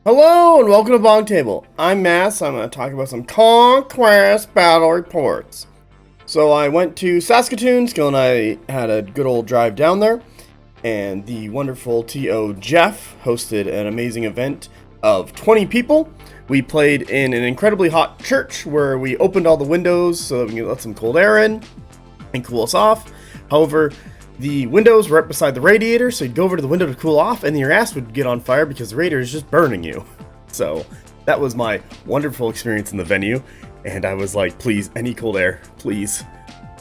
Hello and welcome to BonkTable. I'm Mass. I'm going to talk about some Conquest battle reports. So I went to Saskatoon. Skillen and I had a good old drive down there, and the wonderful T.O. Jeff hosted an amazing event of 20 people. We played in an incredibly hot church where we opened all the windows so that we could let some cold air in and cool us off. However, the windows were right beside the radiator, so you'd go over to the window to cool off, and your ass would get on fire because the radiator is just burning you. So that was my wonderful experience in the venue, and I was like, please, any cold air, please.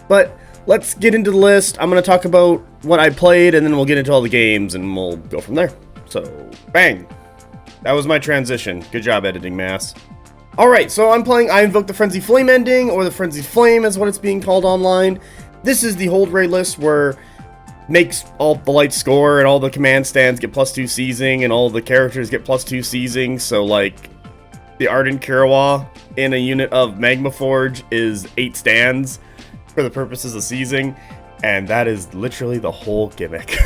But let's get into the list. I'm going to talk about what I played, and then we'll get into all the games, and we'll go from there. So, bang! That was my transition. Good job editing, Mass. Alright, so I'm playing I Invoke the Frenzy Flame ending, or the Frenzy Flame is what it's being called online. This is the hold Raegh list where makes all the lights score and all the command stands get +2 seizing and all the characters get +2 seizing. So like the Ardent Kerawegh in a unit of Magmaforged is 8 stands for the purposes of seizing, and that is literally the whole gimmick.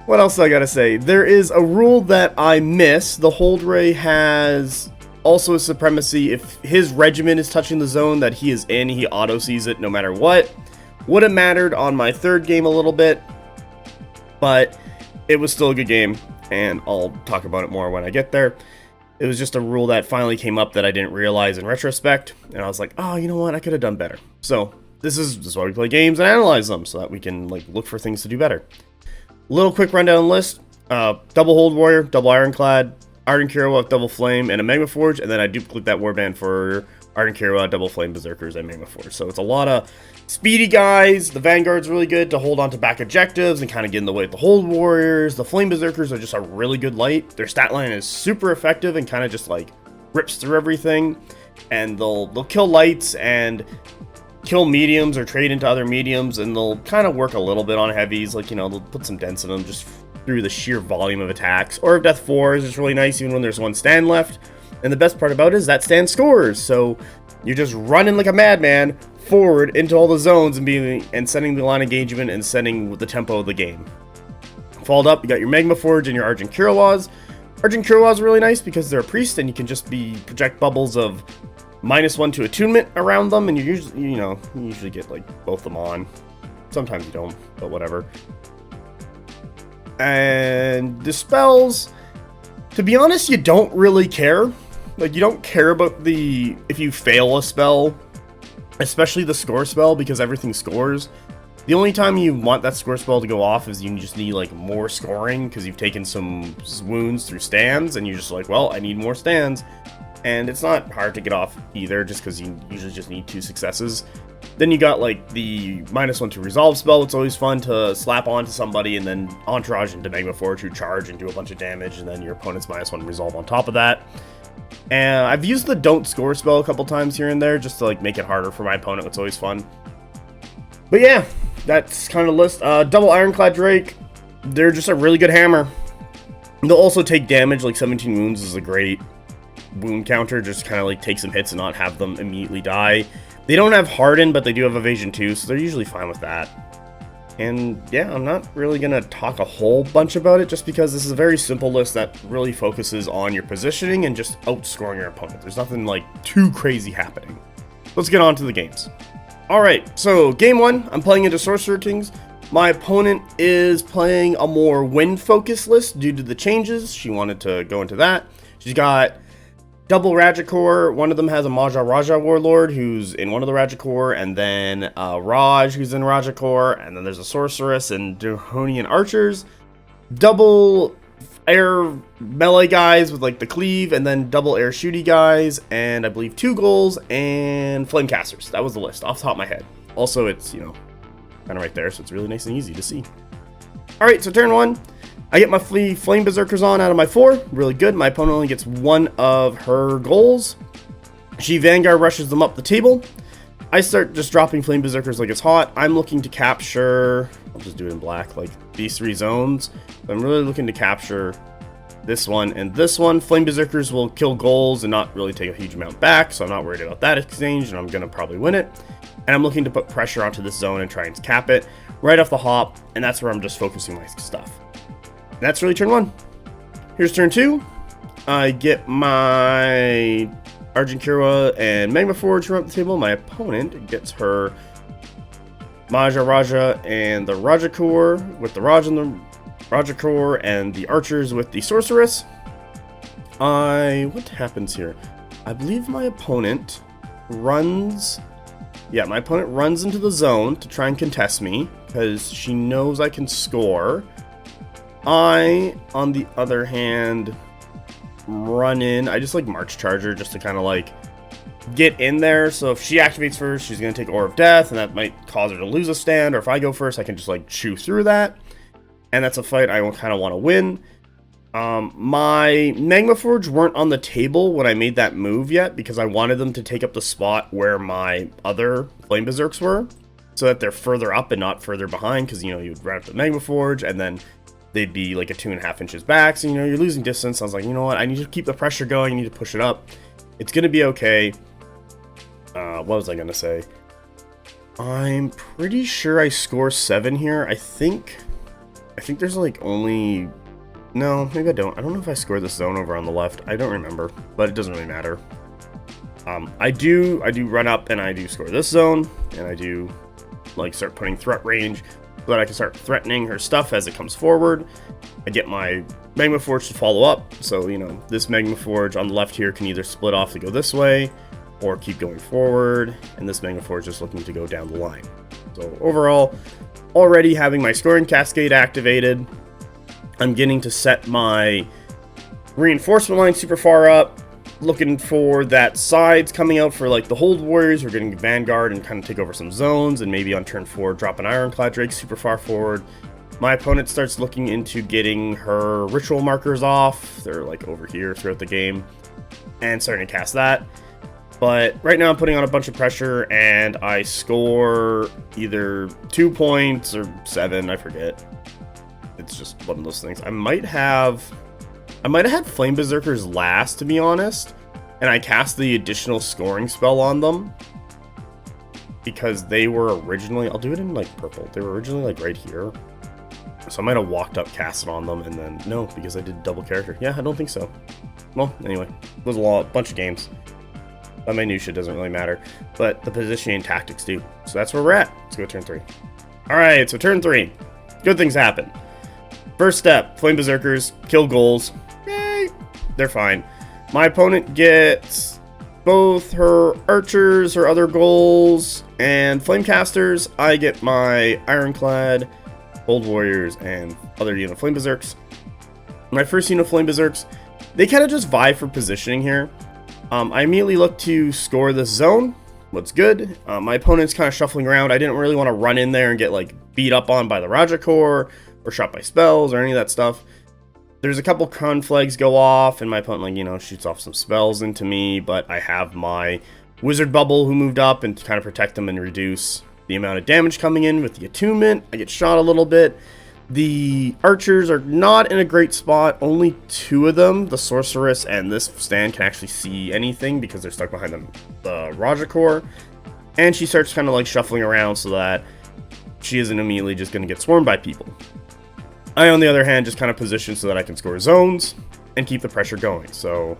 What else do I gotta say? There is a rule that I miss. The hold Raegh has also a supremacy. If his regiment is touching the zone that he is in, he auto sees it no matter what. Would have mattered on my third game a little bit, but it was still a good game, and I'll talk about it more when I get there. It was just a rule that finally came up that I didn't realize in retrospect, and I was like, oh, you know what, I could have done better. So this is why we play games and analyze them, so that we can like look for things to do better. Little quick rundown list: double hold warrior, double ironclad, Ardent Kerawegh, double flame, and a Magmaforged, and then I duplicate that warband for Ardent Kerawegh, double flame, berserkers, and Magmaforged. So it's a lot of speedy guys. The Vanguard's really good to hold on to back objectives and kind of get in the way of the hold warriors. The flame berserkers are just a really good light. Their stat line is super effective and kind of just like rips through everything. And they'll kill lights and kill mediums or trade into other mediums, and they'll kind of work a little bit on heavies. Like, you know, they'll put some dents in them just through the sheer volume of attacks. Or if Death 4 is just really nice even when there's one stand left. And the best part about it is that stand scores, so you're just running like a madman forward into all the zones and setting the line engagement and setting the tempo of the game. Followed up, you got your Magmaforged and your Ardent Keraweghs. Ardent Keraweghs are really nice because they're a priest and you can just project bubbles of -1 to attunement around them, and you usually get like both of them on. Sometimes you don't, but whatever. And the spells, to be honest, you don't really care. Like, you don't care about if you fail a spell, especially the score spell, because everything scores. The only time you want that score spell to go off is you just need, like, more scoring, because you've taken some wounds through stands, and you're just like, well, I need more stands. And it's not hard to get off either, just because you usually just need 2 successes. Then you got, like, the -1 to resolve spell. It's always fun to slap onto somebody and then entourage into Magmaforged who charge and do a bunch of damage, and then your opponent's -1 resolve on top of that. And I've used the don't score spell a couple times here and there just to like make it harder for my opponent. It's always fun. But yeah, that's kind of the list. Double Ironclad Drake, they're just a really good hammer. They'll also take damage, like 17 wounds is a great wound counter. Just kind of like take some hits and not have them immediately die. They don't have Harden, but they do have Evasion too, so they're usually fine with that. And yeah, I'm not really going to talk a whole bunch about it just because this is a very simple list that really focuses on your positioning and just outscoring your opponent. There's nothing like too crazy happening. Let's get on to the games. Alright, so game 1, I'm playing into Sorcerer Kings. My opponent is playing a more wind-focused list due to the changes. She wanted to go into that. She's got double Raegh. One of them has a Raja Warlord who's in one of the Raegh, and then Raj who's in Raegh, and then there's a Sorceress and Draconian Archers. Double air melee guys with like the cleave, and then double air shooty guys, and I believe 2 goals and flame casters. That was the list off the top of my head. Also, it's, you know, kind of right there, so it's really nice and easy to see. Alright, so turn 1. I get my Flame Berserkers on out of my 4. Really good. My opponent only gets 1 of her goals. She Vanguard rushes them up the table. I start just dropping Flame Berserkers like it's hot. I'm looking to capture, I'll just do it in black, like these 3 zones. I'm really looking to capture this one and this one. Flame Berserkers will kill goals and not really take a huge amount back, so I'm not worried about that exchange, and I'm going to probably win it. And I'm looking to put pressure onto this zone and try and cap it right off the hop, and that's where I'm just focusing my stuff. That's really turn 1. Here's turn 2. I get my Ardent Kerawegh and Magmaforged from up the table. My opponent gets her Raja and the Rajakur with the Raj and the Rajakur and the archers with the sorceress. What happens here? I believe my opponent runs... Yeah, my opponent runs into the zone to try and contest me because she knows I can score. I, on the other hand, run in. I just like March Charger just to kind of like get in there. So if she activates first, she's going to take Aura of Death, and that might cause her to lose a stand. Or if I go first, I can just like chew through that. And that's a fight I kind of want to win. My Magmaforged weren't on the table when I made that move yet because I wanted them to take up the spot where my other Flame Berserks were, so that they're further up and not further behind, because, you know, you'd run up the Magmaforged and then they'd be like a 2.5 inches back, so, you know, you're losing distance. I was like, you know what, I need to keep the pressure going, I need to push it up. It's gonna be okay. What was I gonna say? I'm pretty sure I score 7 here. I think there's like only... No, maybe I don't. I don't know if I score this zone over on the left. I don't remember, but it doesn't really matter. I do run up and I do score this zone, and I do like start putting threat range so that I can start threatening her stuff as it comes forward. I get my Magmaforged to follow up, so, you know, this Magmaforged on the left here can either split off to go this way or keep going forward, and this Magmaforged just looking to go down the line. So overall, already having my scoring cascade activated, I'm getting to set my reinforcement line super far up, looking for that sides coming out for like the hold warriors. We're getting Vanguard and kind of take over some zones, and maybe on turn 4 drop an Ironclad Drake super far forward. My opponent starts looking into getting her ritual markers off. They're like over here throughout the game, and starting to cast that. But right now I'm putting on a bunch of pressure, and I score either 2 points or 7, I forget. It's just one of those things. I might have had Flame Berserkers last, to be honest, and I cast the additional scoring spell on them because they were originally... I'll do it in like purple. They were originally like right here, so I might have walked up, cast it on them, and then no, because I did double character. Yeah, I don't think so. Well, anyway, it was a bunch of games. That minutia doesn't really matter, but the positioning and tactics do. So that's where we're at. Let's go turn 3. All right, so turn 3. Good things happen. First step, Flame Berserkers, kill goals. Yay! They're fine. My opponent gets both her archers, her other goals, and flame casters. I get my Ironclad, Hold Warriors, and other unit Flame Berserks. My first unit of Flame Berserks, they kind of just vie for positioning here. I immediately look to score this zone. What's good? My opponent's kind of shuffling around. I didn't really want to run in there and get like beat up on by the Rajakur or shot by spells or any of that stuff. There's a couple conflags go off, and my opponent, like, you know, shoots off some spells into me, but I have my Wizard Bubble who moved up and to kind of protect them and reduce the amount of damage coming in with the attunement. I get shot a little bit. The archers are not in a great spot. Only 2 of them, the sorceress and this stand, can actually see anything because they're stuck behind the Rajakur. And she starts kind of like shuffling around so that she isn't immediately just going to get swarmed by people. I, on the other hand, just kind of position so that I can score zones and keep the pressure going. So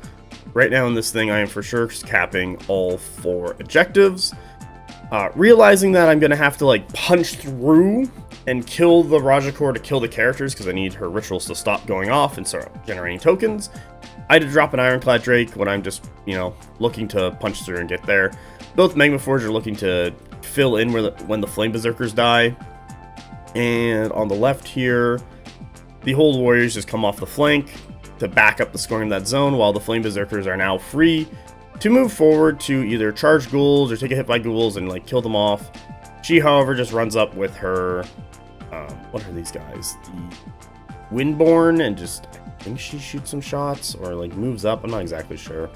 right now in this thing, I am for sure capping all 4 objectives. Realizing that I'm going to have to like punch through and kill the Rajakur to kill the characters because I need her rituals to stop going off and start generating tokens. I had to drop an Ironclad Drake when I'm just, you know, looking to punch through and get there. Both Magmaforged are looking to fill in when the Flame Berserkers die. And on the left here, the Hold Warriors just come off the flank to back up the scoring of that zone, while the Flame Berserkers are now free to move forward to either charge ghouls or take a hit by ghouls and like kill them off. She, however, just runs up with her, what are these guys? The Windborn, and just, I think she shoots some shots or like moves up. I'm not exactly sure.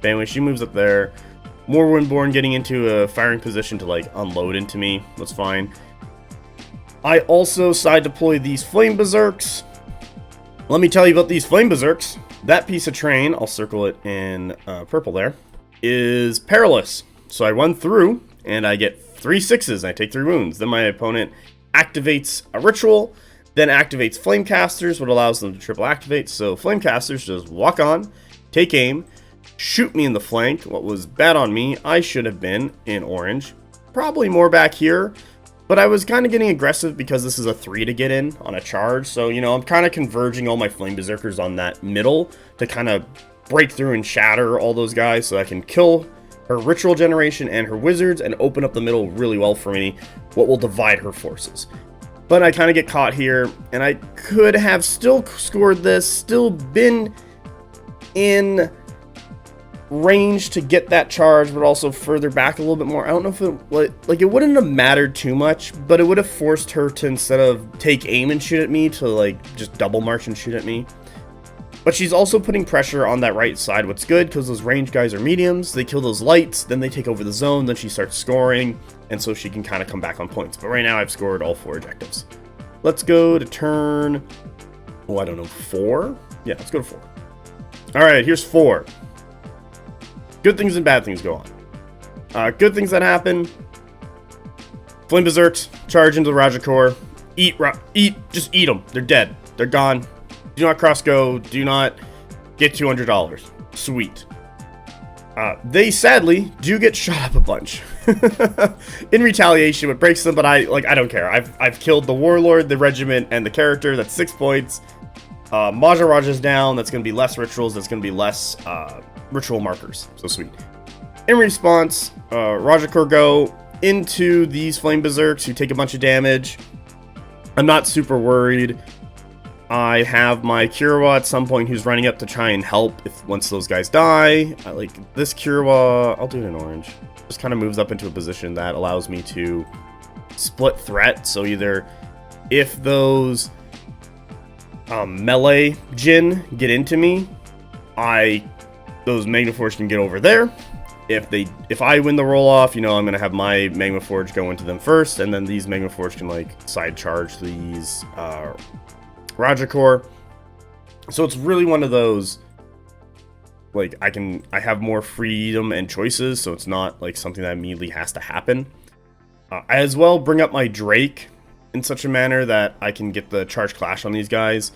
But anyway, she moves up there. More Windborn getting into a firing position to like unload into me. That's fine. I also side deploy these Flame Berserks. Let me tell you about these Flame Berserks. That piece of train, I'll circle it in purple there, is perilous. So I run through and I get 3 6s and I take 3 wounds. Then my opponent activates a ritual. then activates Flamecasters, what allows them to triple activate. So Flamecasters just walk on, take aim, shoot me in the flank. What was bad on me, I should have been in orange. Probably more back here, but I was kind of getting aggressive because this is a 3 to get in on a charge. So, you know, I'm kind of converging all my Flame Berserkers on that middle to kind of break through and shatter all those guys so I can kill her Ritual Generation and her Wizards and open up the middle really well for me, what will divide her forces. But I kind of get caught here, and I could have still scored this, still been in range to get that charge, but also further back a little bit more. I don't know if it wouldn't have mattered too much, but it would have forced her to, instead of take aim and shoot at me, to like just double march and shoot at me. But she's also putting pressure on that right side, what's good, because those range guys are mediums, they kill those lights, then they take over the zone, then she starts scoring, and so she can kind of come back on points. But right now I've scored all 4 objectives. Let's go to turn, oh, I don't know, 4? Yeah, let's go to 4. Alright, here's 4. Good things and bad things go on. Good things that happen. Flame Berserks, charge into the Raegh, just eat them. They're dead. They're gone. Do not cross go. Do not get $200. Sweet. They sadly do get shot up a bunch in retaliation, what breaks them. But I don't care. I've killed the Warlord, the Regiment, and the character. That's 6 points. Maharaja's down. That's going to be less rituals. That's going to be less ritual markers. So sweet. In response, Raegh go into these Flame Berserks who take a bunch of damage. I'm not super worried. I have my Kerawegh at some point who's running up to try and help once those guys die. I like this Kerawegh. I'll do it in orange. Just kind of moves up into a position that allows me to split threat. So either if those melee Jinn get into me, those Magmaforged can get over there. If I win the roll off, you know, I'm gonna have my Magmaforged go into them first, and then these Magmaforged can like side charge these Raegh. So it's really one of those, like, I have more freedom and choices, so it's not like something that immediately has to happen. I as well bring up my Drake in such a manner that I can get the charge clash on these guys.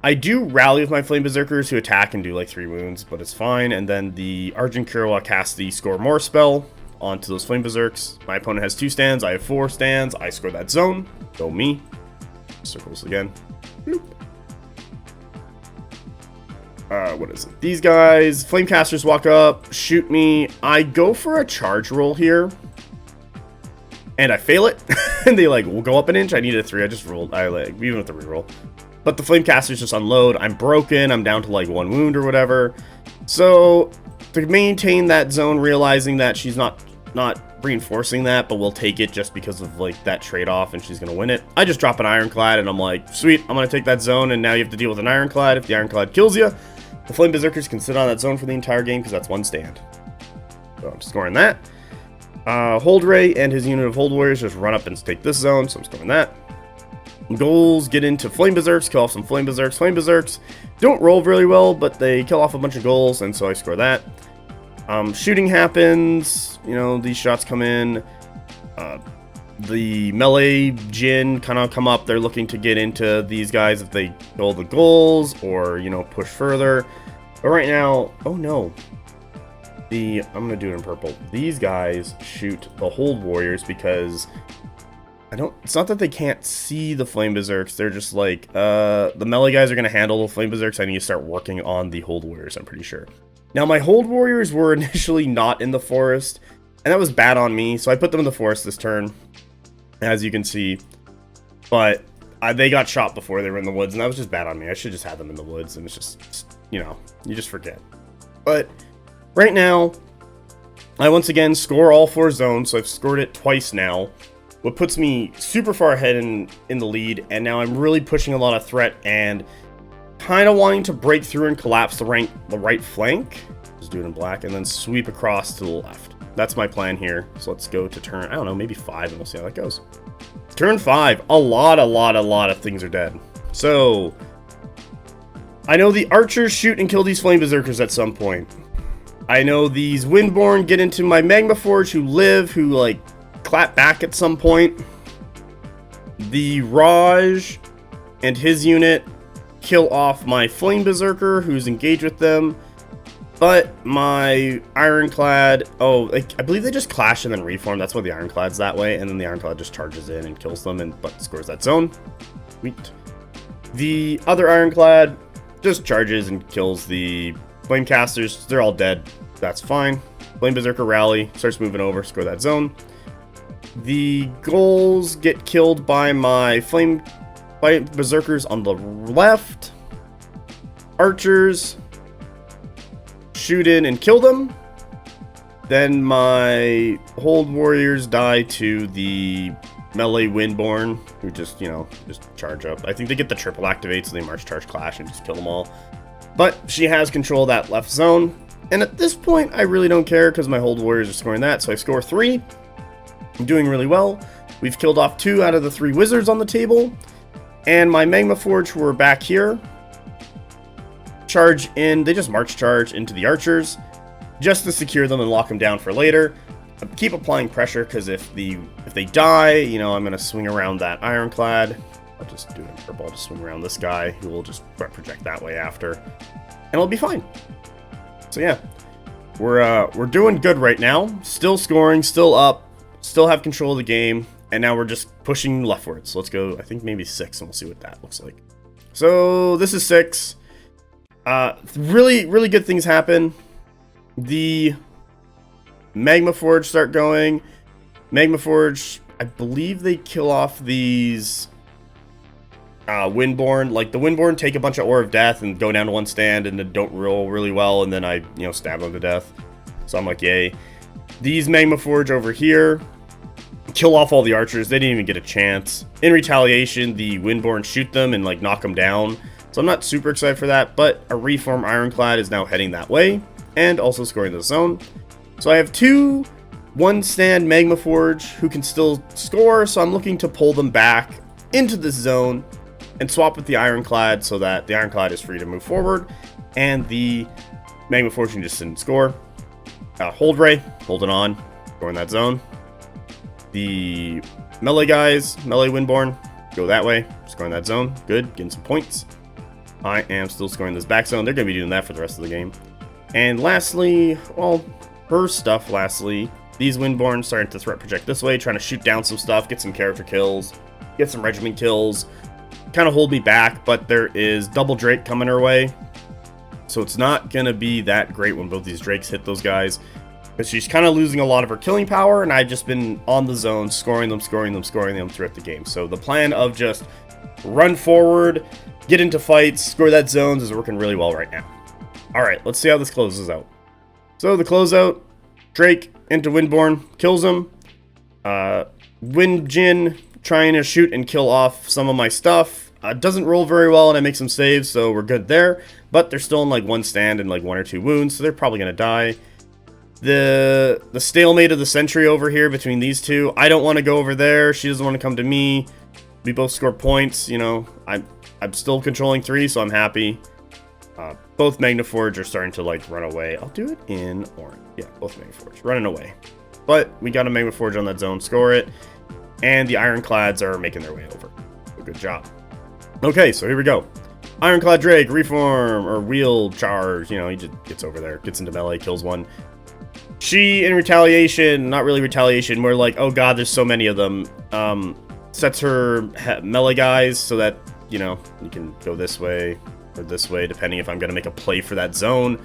I do rally with my Flame Berserkers who attack and do like 3 wounds, but it's fine. And then the Ardent Kerawegh casts the Score More spell onto those Flame Berserks. My opponent has 2 stands, I have 4 stands. I score that zone. Go me. Circles again. Bloop. What is it? These guys, Flamecasters walk up, shoot me. I go for a charge roll here, and I fail it. And they like will go up an inch. I needed a 3. I just rolled. Even with the reroll. But the Flamecasters just unload. I'm broken. I'm down to like 1 wound or whatever. So to maintain that zone, realizing that she's not reinforcing that, but we'll take it just because of like that trade-off, and she's gonna win it. I just drop an Ironclad, and I'm like, sweet, I'm gonna take that zone, and now you have to deal with an Ironclad. If the Ironclad kills you, the Flame Berserkers can sit on that zone for the entire game because that's 1 stand. So I'm scoring that. Raegh and his unit of Hold Warriors just run up and take this zone, so I'm scoring that. Goals get into Flame Berserks, kill off some Flame Berserks. Flame Berserks don't roll really well, but they kill off a bunch of goals, and so I score that. Shooting happens, you know, these shots come in. The melee Jinn kind of come up. They're looking to get into these guys if they kill the goals or, you know, push further. But right now, oh no. I'm going to do it in purple. These guys shoot the Hold Warriors because it's not that they can't see the Flame Berserks. They're just like, the melee guys are going to handle the Flame Berserks. I need to start working on the Hold Warriors, I'm pretty sure. Now, my Hold Warriors were initially not in the forest, and that was bad on me, so I put them in the forest this turn, as you can see. But they got shot before they were in the woods, and that was just bad on me. I should just have them in the woods, and it's just, you know, you just forget. But right now, I once again score all 4 zones, so I've scored it twice now, what puts me super far ahead in the lead, and now I'm really pushing a lot of threat and kind of wanting to break through and collapse the right flank. Just do it in black and then sweep across to the left. That's my plan here. So let's go to turn, I don't know, maybe 5, and we'll see how that goes. Turn 5, a lot of things are dead. So I know the archers shoot and kill these Flame Berserkers at some point. I know these Windborn get into my Magmaforged who like clap back at some point. The Raegh and his unit kill off my Flame Berserker, who's engaged with them. But my Ironclad, I believe they just clash and then reform. That's why the Ironclad's that way. And then the Ironclad just charges in and kills them, but scores that zone. Sweet. The other Ironclad just charges and kills the Flamecasters. They're all dead. That's fine. Flame Berserker rally, starts moving over, score that zone. The goals get killed by my by Berserkers on the left. Archers shoot in and kill them. Then my Hold Warriors die to the melee Windborn, who just charge up. I think they get the triple activate, so they march, charge, clash, and just kill them all. But she has control of that left zone. And at this point, I really don't care because my Hold Warriors are scoring that. So I score 3. I'm doing really well. We've killed off 2 out of the 3 wizards on the table. And my Magmaforged, who are back here, charge in. They just march charge into the archers just to secure them and lock them down for later. Keep applying pressure because if they die, I'm going to swing around that Ironclad. I'll just do it in purple. I'll just swing around this guy who will just project that way after. And it'll be fine. So yeah, we're doing good right now. Still scoring, still up, still have control of the game. And now we're just pushing leftwards. So let's go, I think maybe 6, and we'll see what that looks like. So this is 6. Really, really good things happen. The Magmaforged start going. Magmaforged, I believe they kill off these Windborn. Like, the Windborn take a bunch of Ore of Death and go down to 1 stand and then don't roll really well, and then I, stab them to death. So I'm like, yay. These Magmaforged over here kill off all the archers. They didn't even get a chance. In retaliation, the Windborn shoot them and, knock them down. So I'm not super excited for that, but a Reform Ironclad is now heading that way and also scoring the zone. So I have 2 1-stand Magmaforged who can still score, so I'm looking to pull them back into this zone and swap with the Ironclad so that the Ironclad is free to move forward and the Magmaforged can just sit and score. Hold Raegh, holding on, scoring that zone. The melee guys, melee Windborn, go that way, scoring that zone. Good, getting some points. I am still scoring this back zone. They're going to be doing that for the rest of the game. And lastly, these Windborn starting to threat project this way, trying to shoot down some stuff, get some character kills, get some regiment kills, kind of hold me back, but there is double Drake coming our way. So it's not going to be that great when both these Drakes hit those guys. But she's kind of losing a lot of her killing power, and I've just been on the zone, scoring them throughout the game. So the plan of just run forward, get into fights, score that zones is working really well right now. Alright, let's see how this closes out. So the closeout, Drake into Windborn, kills him. Windjin trying to shoot and kill off some of my stuff. Doesn't roll very well, and I make some saves, so we're good there. But they're still in 1 stand and 1 or 2 wounds, so they're probably going to die. The stalemate of the century over here between these two. I don't want to go over there. She doesn't want to come to me. We both score points. I'm still controlling 3, so I'm happy. Both Magmaforged are starting to run away. I'll do it in orange. Yeah, both Magmaforged running away. But we got a Magmaforged on that zone. Score it. And the Ironclads are making their way over. So good job. Okay, so here we go. Ironclad Drake, reform, or wheel charge. He just gets over there, gets into melee, kills one. She, in retaliation, not really retaliation, more oh god, there's so many of them, sets her melee guys so that, you can go this way or this way, depending if I'm going to make a play for that zone.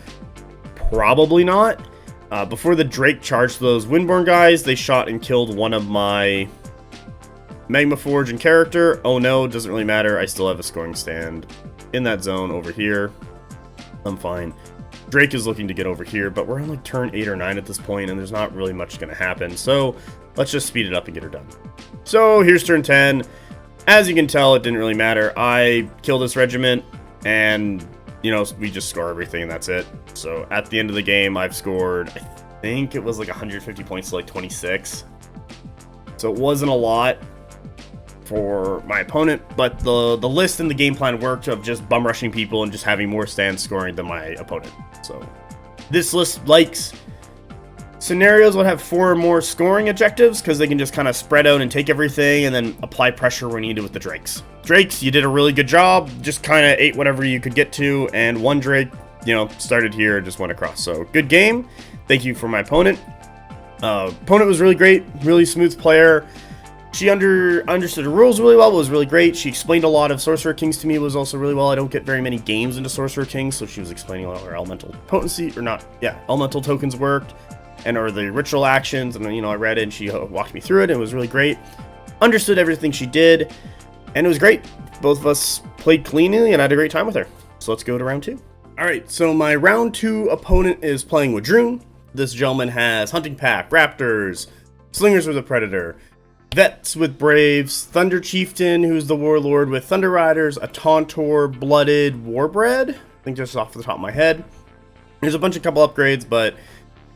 Probably not. Before the Drake charged those Windborn guys, they shot and killed one of my Magmaforged and character. Oh no, doesn't really matter. I still have a scoring stand in that zone over here. I'm fine. Drake is looking to get over here, but we're on turn 8 or 9 at this point, and there's not really much going to happen. So let's just speed it up and get her done. So here's turn 10. As you can tell, it didn't really matter. I kill this regiment, and we just score everything, and that's it. So at the end of the game, I've scored, I think it was 150 points to 26. So it wasn't a lot for my opponent, but the list and the game plan worked of just bum rushing people and just having more stand scoring than my opponent. So this list likes scenarios would have 4 or more scoring objectives because they can just kind of spread out and take everything and then apply pressure when needed with the Drakes. Drakes, you did a really good job, just kind of ate whatever you could get to, and one Drake, you know, started here and just went across. So, good game. Thank you for my opponent. Opponent was really great, really smooth player. She understood the rules really well, was really great. She explained a lot of Sorcerer Kings to me, was also really well. I don't get very many games into Sorcerer Kings, so she was explaining a lot of her elemental potency, or not, yeah, elemental tokens worked, or the ritual actions, and then, you know, I read it, and she walked me through it, and it was really great. Understood everything she did, and it was great. Both of us played cleanly, and I had a great time with her. So let's go to round 2. Alright, so my round 2 opponent is playing Dweghom. This gentleman has Hunting Pack, Raptors, Slingers with a Predator, Vets with Braves, Thunder Chieftain, who's the Warlord with Thunder Riders, a Tauntor, Blooded, Warbred. I think just off the top of my head. There's a couple upgrades, but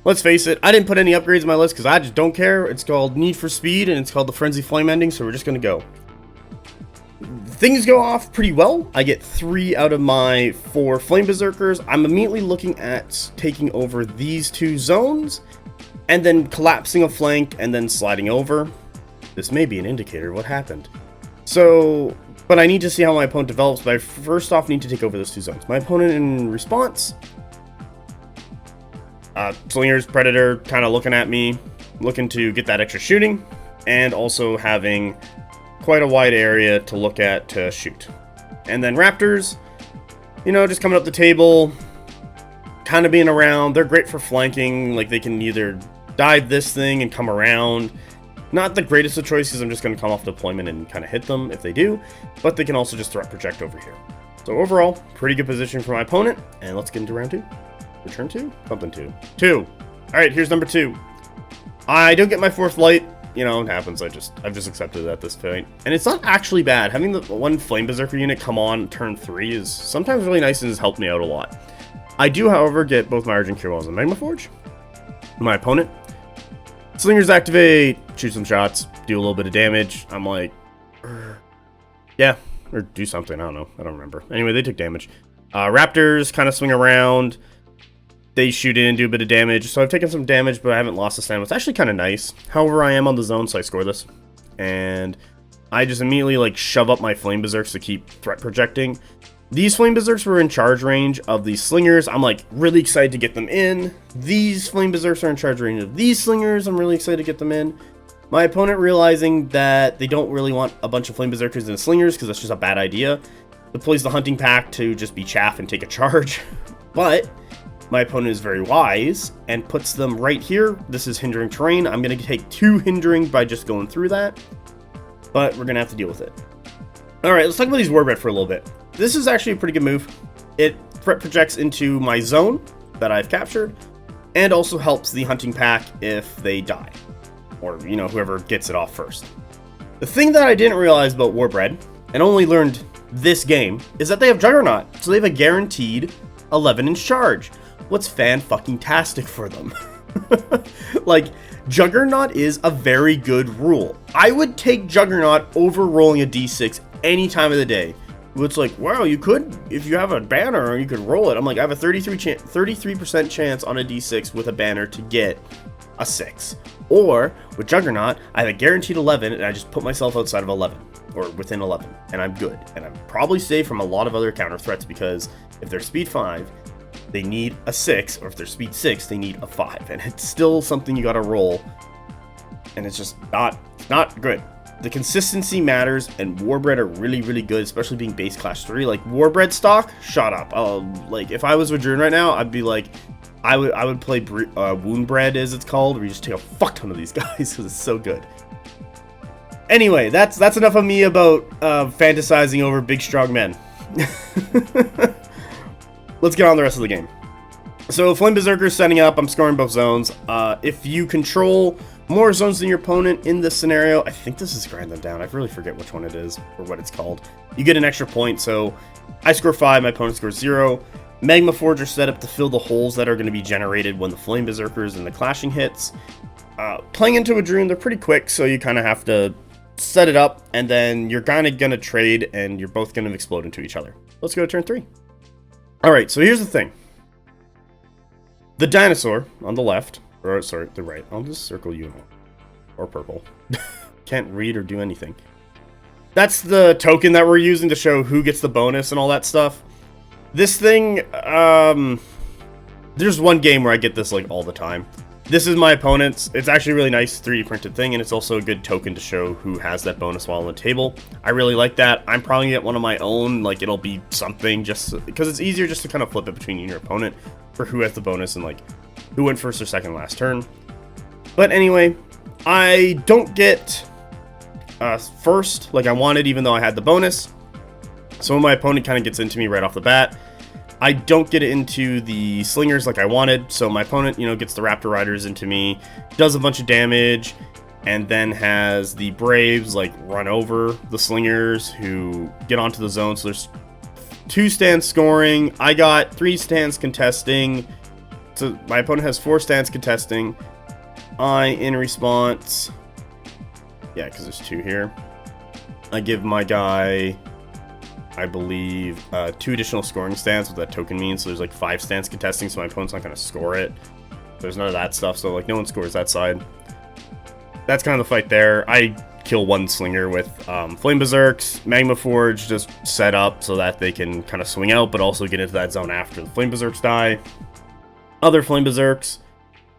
let's face it, I didn't put any upgrades on my list because I just don't care. It's called Need for Speed, and it's called the Frenzy Flame ending, so we're just going to go. Things go off pretty well. I get 3 out of my 4 Flame Berserkers. I'm immediately looking at taking over these 2 zones, and then collapsing a flank, and then sliding over. This may be an indicator of what happened. So, but I need to see how my opponent develops, but I first off need to take over those 2 zones. My opponent in response, Slingers, Predator, kind of looking at me, looking to get that extra shooting, and also having quite a wide area to look at to shoot. And then Raptors, you know, just coming up the table, kind of being around. They're great for flanking, like they can either dive this thing and come around. Not the greatest of choices, I'm just going to come off deployment and kind of hit them if they do, but they can also just threat project over here. So overall, pretty good position for my opponent, and let's get into round 2. Return 2? Something 2. 2! Alright, here's number 2. I don't get my 4th light, you know, it happens, I've just accepted it at this point. And it's not actually bad. Having the one Flame Berserker unit come on turn 3 is sometimes really nice and has helped me out a lot. I do, however, get both my Ardent Kerawegh and Magmaforged. My opponent, Slingers activate, shoot some shots, do a little bit of damage. I'm like, yeah, or do something, I don't know, I don't remember. Anyway, they took damage. Raptors kind of swing around, they shoot in, do a bit of damage. So I've taken some damage, but I haven't lost the stamina. It's actually kind of nice. However, I am on the zone, so I score this. And I just immediately like shove up my Flame Berserks to keep threat projecting. These Flame Berserks were in charge range of these Slingers. I'm like really excited to get them in. These Flame Berserks are in charge range of these Slingers. I'm really excited to get them in. My opponent, realizing that they don't really want a bunch of Flame Berserkers and Slingers because that's just a bad idea, deploys the Hunting Pack to just be chaff and take a charge. But my opponent is very wise and puts them right here. This is hindering terrain. I'm going to take 2 hindering by just going through that, but we're going to have to deal with it. Alright, let's talk about these Warbred for a little bit. This is actually a pretty good move. It threat projects into my zone that I've captured, and also helps the Hunting Pack if they die. Or, you know, whoever gets it off first. The thing that I didn't realize about Warbred, and only learned this game, is that they have Juggernaut. So they have a guaranteed 11-inch charge. What's fan-fucking-tastic for them? Like, Juggernaut is a very good rule. I would take Juggernaut over rolling a d6 any time of the day. It's like, wow, you could, if you have a banner, you could roll it. I'm like, I have a 33% chance on a d6 with a banner to get a 6. Or, with Juggernaut, I have a guaranteed 11, and I just put myself outside of 11, or within 11, and I'm good. And I'm probably safe from a lot of other counter threats, because if they're speed 5, they need a 6, or if they're speed 6, they need a 5, and it's still something you gotta roll, and it's just not good. The consistency matters, and Warbred are really, really good, especially being base class 3. Like, Warbred stock, shut up. Like, if I was with Drune right now, I'd be like, I would play Woundbred, as it's called, where you just take a fuck ton of these guys, because it's so good. Anyway, that's enough of me about fantasizing over big, strong men. Let's get on the rest of the game. So, Flame Berserker's setting up, I'm scoring both zones. If you control more zones than your opponent in this scenario, I think this is grind them down. I really forget which one it is, or what it's called. You get an extra point, so I score 5, my opponent scores 0. Magmaforged are set up to fill the holes that are going to be generated when the Flame Berserkers and the clashing hits. Playing into a Drune, they're pretty quick, so you kind of have to set it up, and then you're kind of going to trade, and you're both going to explode into each other. Let's go to turn 3. Alright, so here's the thing. The dinosaur on the left Or, sorry, the right. I'll just circle you. Or purple. Can't read or do anything. That's the token that we're using to show who gets the bonus and all that stuff. This thing, there's one game where I get this, like, all the time. This is my opponent's. It's actually a really nice 3D printed thing, and it's also a good token to show who has that bonus while on the table. I really like that. I'm probably gonna get one of my own, like, it'll be something, just because it's easier just to kind of flip it between you and your opponent for who has the bonus and, like, who went first or second last turn. But anyway, I don't get first like I wanted, even though I had the bonus. So when my opponent kind of gets into me right off the bat, I don't get into the slingers like I wanted. So my opponent, you know, gets the Raptor Riders into me, does a bunch of damage, and then has the Braves like run over the slingers who get onto the zone. So there's 2 stands scoring. I got 3 stands contesting. So my opponent has 4 stands contesting. I, in response, yeah, because there's 2 here, I give my guy, I believe, 2 additional scoring stands, what that token means. So there's like 5 stands contesting, so my opponent's not going to score it. There's none of that stuff, so like no one scores that side. That's kind of the fight there. I kill 1 slinger with Flame Berserks. Magmaforged just set up so that they can kind of swing out, but also get into that zone after the Flame Berserks die. Other Flame Berserks,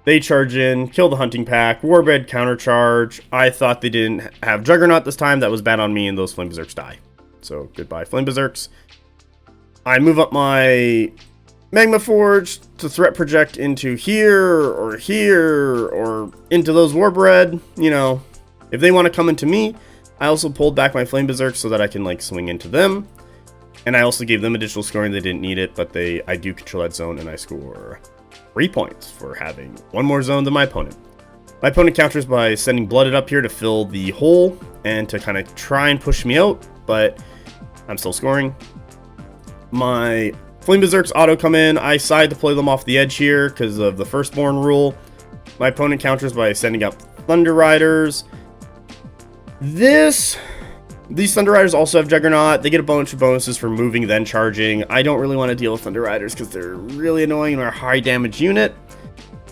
they charge in, kill the Hunting Pack, Warbed countercharge. I thought they didn't have Juggernaut this time. That was bad on me, and those Flame Berserks die. So, goodbye, Flame Berserks. I move up my Magmaforged to threat project into here, or into those Warbred. You know, if they want to come into me, I also pulled back my Flame Berserk so that I can, like, swing into them. And I also gave them additional scoring. They didn't need it, but I do control that zone, and I score 3 points for having 1 more zone than my opponent. My opponent counters by sending Blooded up here to fill the hole and to kind of try and push me out, but I'm still scoring. My Flame Berserks auto come in. I decide to play them off the edge here because of the Firstborn rule. My opponent counters by sending up Thunder Riders. These Thunder Riders also have Juggernaut. They get a bunch of bonuses for moving, then charging. I don't really want to deal with Thunder Riders because they're really annoying and are a high damage unit.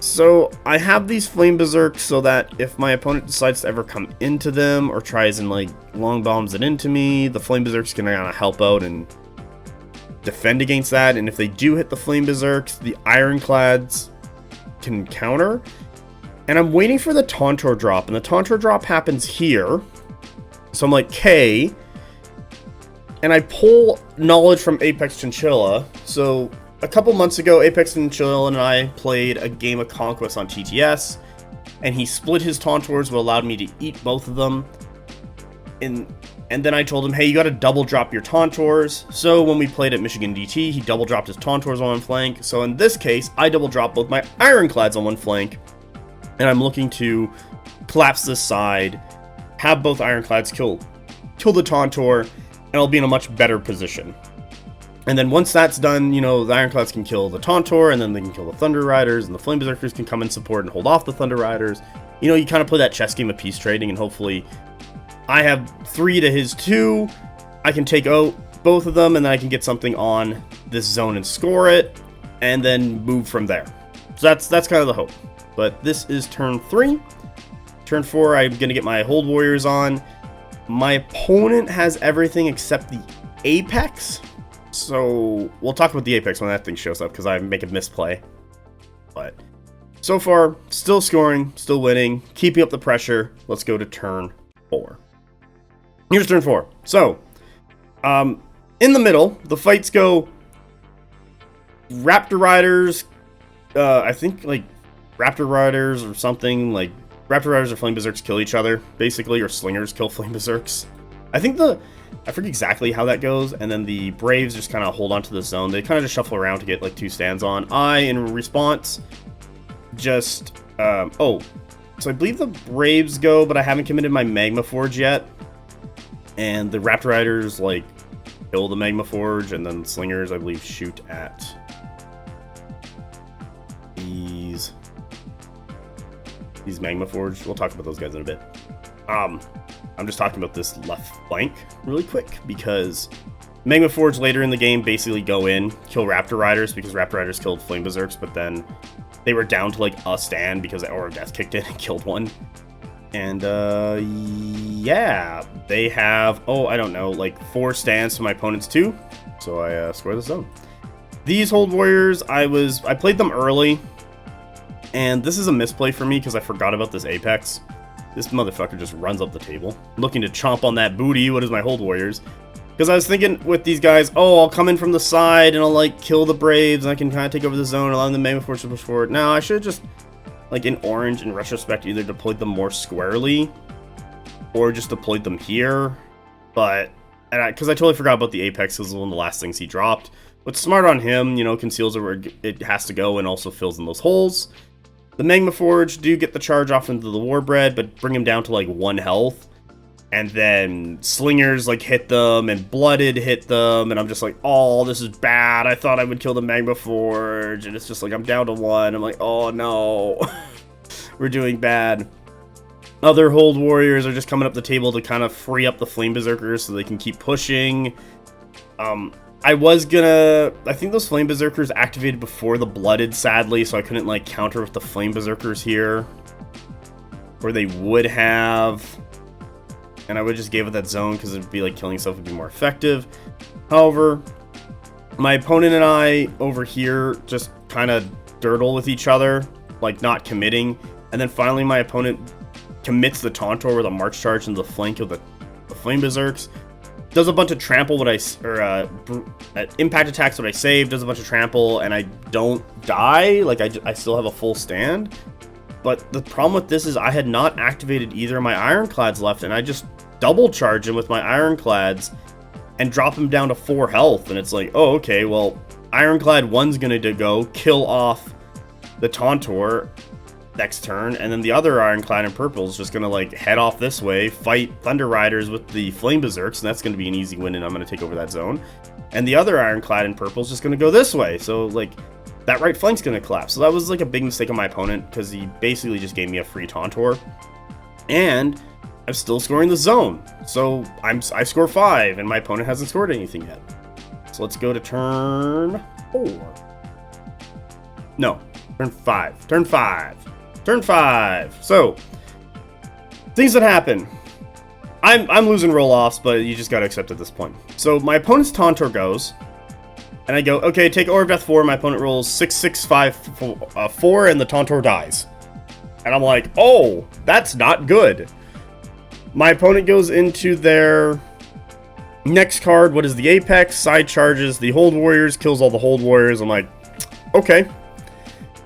So I have these Flame Berserks so that if my opponent decides to ever come into them or tries and like long bombs it into me, the Flame Berserks can kind of help out and defend against that. And if they do hit the Flame Berserks, the Ironclads can counter. And I'm waiting for the Tauntaur drop, and the Tauntaur drop happens here. So I'm like, K, and I pull knowledge from Apex Chinchilla. So a couple months ago, Apex Chinchilla and I played a game of Conquest on TTS, and he split his Tauntaurs, what allowed me to eat both of them. And then I told him, hey, you got to double drop your Tauntaurs. So when we played at Michigan DT, he double dropped his Tauntaurs on one flank. So in this case, I double dropped both my Ironclads on one flank, and I'm looking to collapse this side, have both Ironclads kill the Tauntaur, and I'll be in a much better position. And then once that's done, you know, the Ironclads can kill the Tauntaur, and then they can kill the Thunder Riders, and the Flame Berserkers can come and support and hold off the Thunder Riders. You know, you kind of play that chess game of peace trading, and hopefully I have 3 to his 2. I can take out both of them, and then I can get something on this zone and score it, and then move from there. So that's kind of the hope. But this is turn 3. Turn 4, I'm going to get my Hold Warriors on. My opponent has everything except the Apex. So we'll talk about the Apex when that thing shows up, because I make a misplay. But so far, still scoring, still winning, keeping up the pressure. Let's go to turn 4. Here's turn 4. So, in the middle, the fights go Raptor Riders, I think, like, Raptor Riders or something, like, Raptor Riders or Flame Berserks kill each other, basically, or Slingers kill Flame Berserks. I forget exactly how that goes, and then the Braves just kind of hold on to the zone. They kind of just shuffle around to get, like, 2 stands on. In response, just, so I believe the Braves go, but I haven't committed my Magmaforge yet. And the Raptor Riders, like, kill the Magmaforge, and then the Slingers, I believe, shoot at these Magmaforged. We'll talk about those guys in a bit. I'm just talking about this left flank really quick, because Magmaforged later in the game basically go in, kill Raptor Riders, because Raptor Riders killed Flame Berserks, but then they were down to like a stand because Aura of Death kicked in and killed one. And yeah, they have, oh, I don't know, like 4 stands to my opponent's 2. So I score the zone. These Hold Warriors, I played them early, and this is a misplay for me because I forgot about this Apex. This motherfucker just runs up the table, looking to chomp on that booty. What is my Hold Warriors? Because I was thinking with these guys, oh, I'll come in from the side and I'll like kill the Braves and I can kind of take over the zone, allowing the Magmaforged to push forward. No, I should have just, like in orange, in retrospect, either deployed them more squarely or just deployed them here. But, because I totally forgot about the Apex, because it was one of the last things he dropped. But smart on him, you know, conceals it where it has to go and also fills in those holes. The Magmaforged do get the charge off into the Warbread, but bring him down to like 1 health. And then Slingers like hit them, and Blooded hit them, and I'm just like, oh, this is bad. I thought I would kill the Magmaforged, and it's just like I'm down to 1. I'm like, oh no, we're doing bad. Other Hold Warriors are just coming up the table to kind of free up the Flame Berserkers so they can keep pushing. I think those Flame Berserkers activated before the Blooded, sadly, so I couldn't like counter with the Flame Berserkers here, or they would have. And I would just give it that zone because it'd be like killing yourself would be more effective. However, my opponent and I over here just kind of dirtle with each other, like not committing. And then finally my opponent commits the Tauntaur with a March Charge into the flank of the Flame Berserks. Does a bunch of trample impact attacks what I saved, does a bunch of trample, and I don't die. Like I still have a full stand. But the problem with this is I had not activated either of my Ironclads left, and I just double charge him with my Ironclads and drop him down to 4 health. And it's like, oh, okay, well, Ironclad 1's gonna go kill off the Tauntaur next turn, and then the other Ironclad in purple is just gonna like head off this way, fight Thunder Riders with the Flame Berserks, and that's gonna be an easy win, and I'm gonna take over that zone. And the other Ironclad in purple is just gonna go this way, so like that right flank's gonna collapse. So that was like a big mistake on my opponent, because he basically just gave me a free Tauntaur. And I'm still scoring the zone. So I score 5, and my opponent hasn't scored anything yet. So let's go to turn 4. No, turn 5. Turn 5. Turn 5. So, things that happen. I'm losing roll-offs, but you just gotta accept at this point. So my opponent's Tauntaur goes, and I go, okay, take Aura of Death 4, my opponent rolls 6, 6, 5, 4, and the Tauntaur dies. And I'm like, oh, that's not good. My opponent goes into their next card, what is the Apex, side charges the Hold Warriors, kills all the Hold Warriors. I'm like, okay.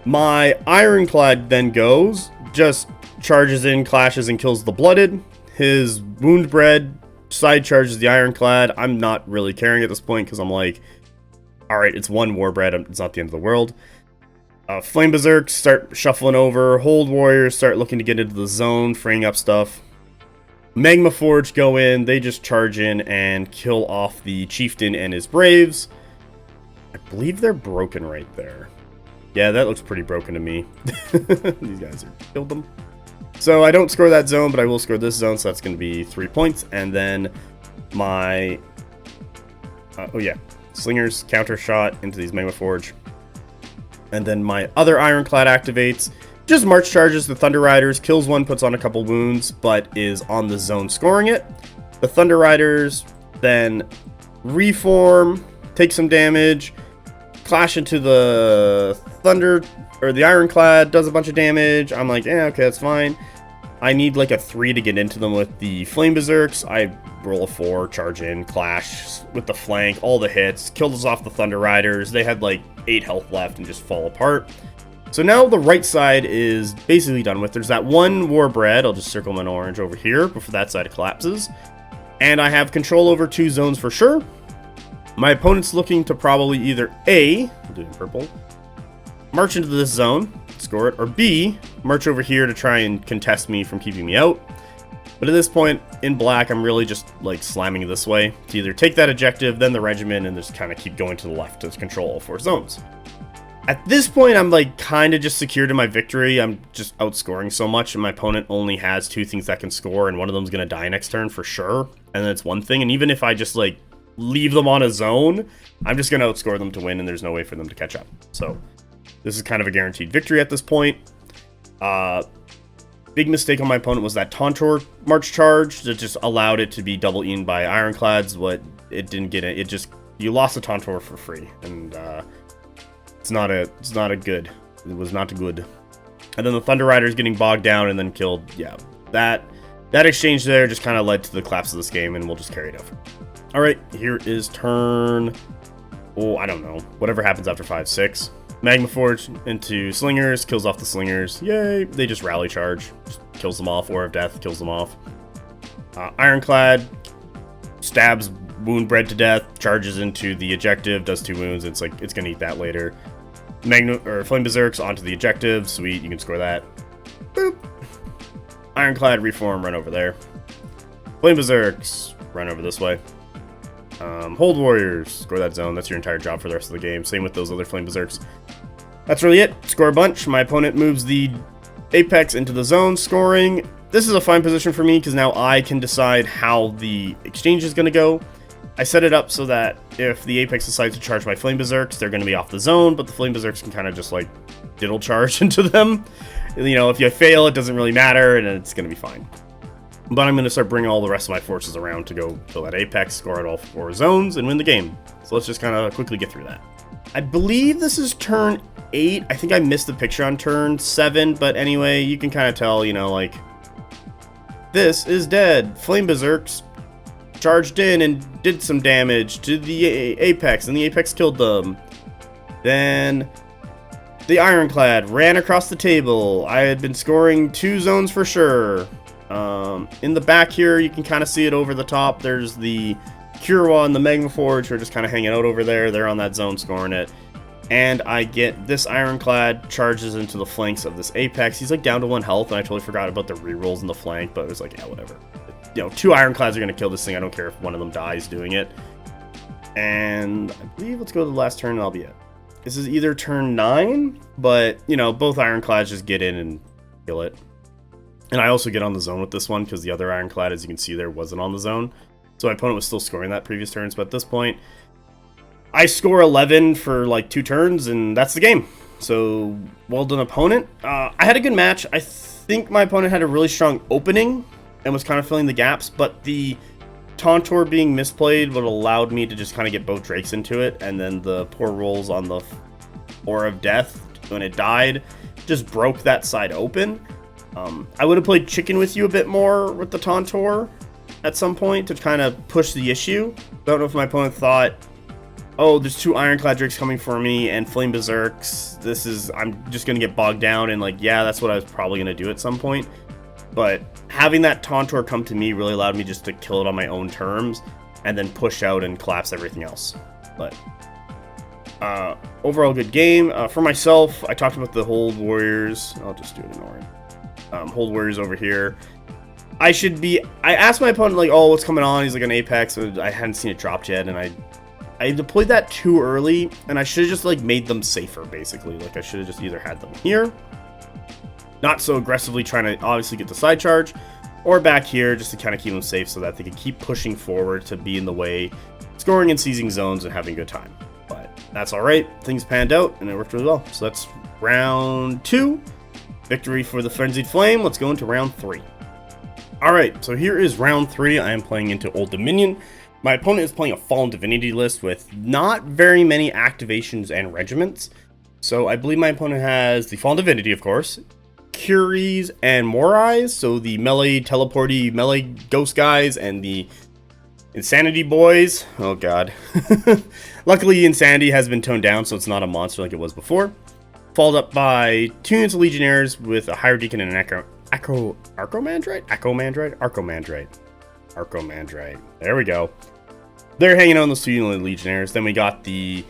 My Ironclad then goes, just charges in, clashes, and kills the Blooded. His Woundbred side charges the Ironclad. I'm not really caring at this point, because I'm like, alright, it's 1 Warbread, it's not the end of the world. Flame Berserks start shuffling over. Hold Warriors start looking to get into the zone, freeing up stuff. Magmaforged go in, they just charge in and kill off the Chieftain and his Braves. I believe they're broken right there. Yeah, that looks pretty broken to me. These guys have killed them. So I don't score that zone, but I will score this zone, so that's going to be 3 points. And then my... oh yeah, Slingers counter shot into these Magmaforged. And then my other Ironclad activates, just March charges the Thunder Riders, kills one, puts on a couple wounds, but is on the zone scoring it. The Thunder Riders then reform, take some damage, clash into the Thunder, or the Ironclad, does a bunch of damage. I'm like, yeah, okay, that's fine. I need like a 3 to get into them with the Flame Berserks. I roll a 4, charge in, clash with the flank, all the hits, kills off the Thunder Riders. They had like 8 health left and just fall apart. So now the right side is basically done with. There's that 1 Warbread. I'll just circle an orange over here before that side collapses. And I have control over 2 zones for sure. My opponent's looking to probably either A, I'll do it in purple, march into this zone, score it, or B, march over here to try and contest me from keeping me out. But at this point, in black, I'm really just like slamming this way to either take that objective, then the regiment, and just kind of keep going to the left to control all 4 zones. At this point, I'm like kind of just secured in my victory. I'm just outscoring so much, and my opponent only has 2 things that can score, and one of them's going to die next turn for sure. And then it's one thing, and even if I just like leave them on a zone, I'm just going to outscore them to win, and there's no way for them to catch up. So this is kind of a guaranteed victory at this point. Big mistake on my opponent was that Tauntor March charge that just allowed it to be double eaten by Ironclads. What it didn't get it just you lost a Tauntor for free, and it's not a good. It was not good. And then the Thunder Riders getting bogged down and then killed. Yeah, that exchange there just kind of led to the collapse of this game, and we'll just carry it over. All right, here is turn. Oh, I don't know. Whatever happens after 5-6. Magmaforged into Slingers, kills off the Slingers. Yay! They just rally charge, just kills them off. Aura of Death kills them off. Ironclad stabs Woundbred to death, charges into the objective, does 2 wounds. It's like it's gonna eat that later. Flame Berserks onto the objective. Sweet, you can score that. Boop. Ironclad reform, run over there. Flame Berserks, run over this way. Hold Warriors, score that zone. That's your entire job for the rest of the game. Same with those other Flame Berserks. That's really it. Score a bunch. My opponent moves the Apex into the zone, scoring. This is a fine position for me because now I can decide how the exchange is going to go. I set it up so that if the Apex decides to charge my Flame Berserks, they're going to be off the zone, but the Flame Berserks can kind of just like diddle charge into them. You know, if you fail, it doesn't really matter, and it's going to be fine. But I'm going to start bringing all the rest of my forces around to go fill that Apex, score at all 4 zones, and win the game. So let's just kind of quickly get through that. I believe this is turn 8. I think I missed the picture on turn 7, but anyway, you can kind of tell, you know, like, this is dead. Flame Berserks charged in and did some damage to the Apex, and the Apex killed them. Then the Ironclad ran across the table. I had been scoring 2 zones for sure. In the back here, you can kind of see it over the top. There's the Kerawegh and the Magmaforged who are just kind of hanging out over there. They're on that zone scoring it. And I get this Ironclad charges into the flanks of this Apex. He's like down to 1 health, and I totally forgot about the rerolls in the flank, but it was like, yeah, whatever. You know, 2 Ironclads are going to kill this thing. I don't care if one of them dies doing it. And I believe let's go to the last turn and that'll be it. This is either turn 9, but, you know, both Ironclads just get in and kill it. And I also get on the zone with this one because the other Ironclad, as you can see there, wasn't on the zone. So my opponent was still scoring that previous turns, but at this point, I score 11 for like 2 turns, and that's the game. So, well done, opponent. I had a good match. I think my opponent had a really strong opening and was kind of filling the gaps, but the Tauntor being misplayed would allowed me to just kind of get both Drakes into it, and then the poor rolls on the Aura of Death when it died just broke that side open. I would have played chicken with you a bit more with the Tauntor at some point to kind of push the issue. Don't know if my opponent thought, oh, there's 2 Ironclad Drakes coming for me and Flame Berserks. I'm just going to get bogged down, and like, yeah, that's what I was probably going to do at some point. But having that Tauntor come to me really allowed me just to kill it on my own terms and then push out and collapse everything else. But overall good game. For myself, I talked about the Hold Warriors. I'll just do it in order. Hold Warriors over here. I asked my opponent, like, oh, what's coming on? He's like an Apex. I hadn't seen it dropped yet, and I deployed that too early, and I should have just like made them safer, basically. Like, I should have just either had them here, not so aggressively trying to obviously get the side charge, or back here just to kind of keep them safe so that they could keep pushing forward to be in the way, scoring and seizing zones and having a good time. But that's all right. Things panned out, and it worked really well. So that's round 2. Victory for the Frenzied Flame. Let's go into round 3. Alright, so here is round 3. I am playing into Old Dominion. My opponent is playing a Fallen Divinity list with not very many activations and regiments. So I believe my opponent has the Fallen Divinity, of course, Curies and Morais, so the melee teleporty melee ghost guys, and the Insanity boys. Oh god. Luckily, Insanity has been toned down, so it's not a monster like it was before. Followed up by 2 units of Legionnaires with a Higher Deacon and an Archomandrite. There we go. They're hanging out on those 2 units of Legionnaires. Then we got the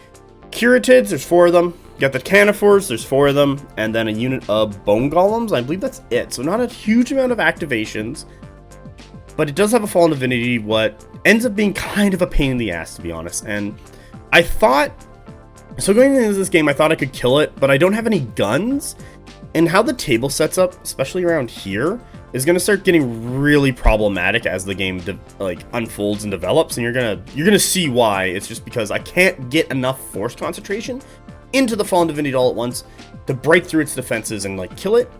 Curatids, there's 4 of them. You got the Cannifors, there's 4 of them. And then a unit of Bone Golems. I believe that's it. So not a huge amount of activations. But it does have a Fallen Divinity, what ends up being kind of a pain in the ass, to be honest. And I thought... So going into this game, I thought I could kill it, but I don't have any guns. And how the table sets up, especially around here, is going to start getting really problematic as the game like unfolds and develops, and you're gonna see why. It's just because I can't get enough force concentration into the Fallen Divinity all at once to break through its defenses and like kill it.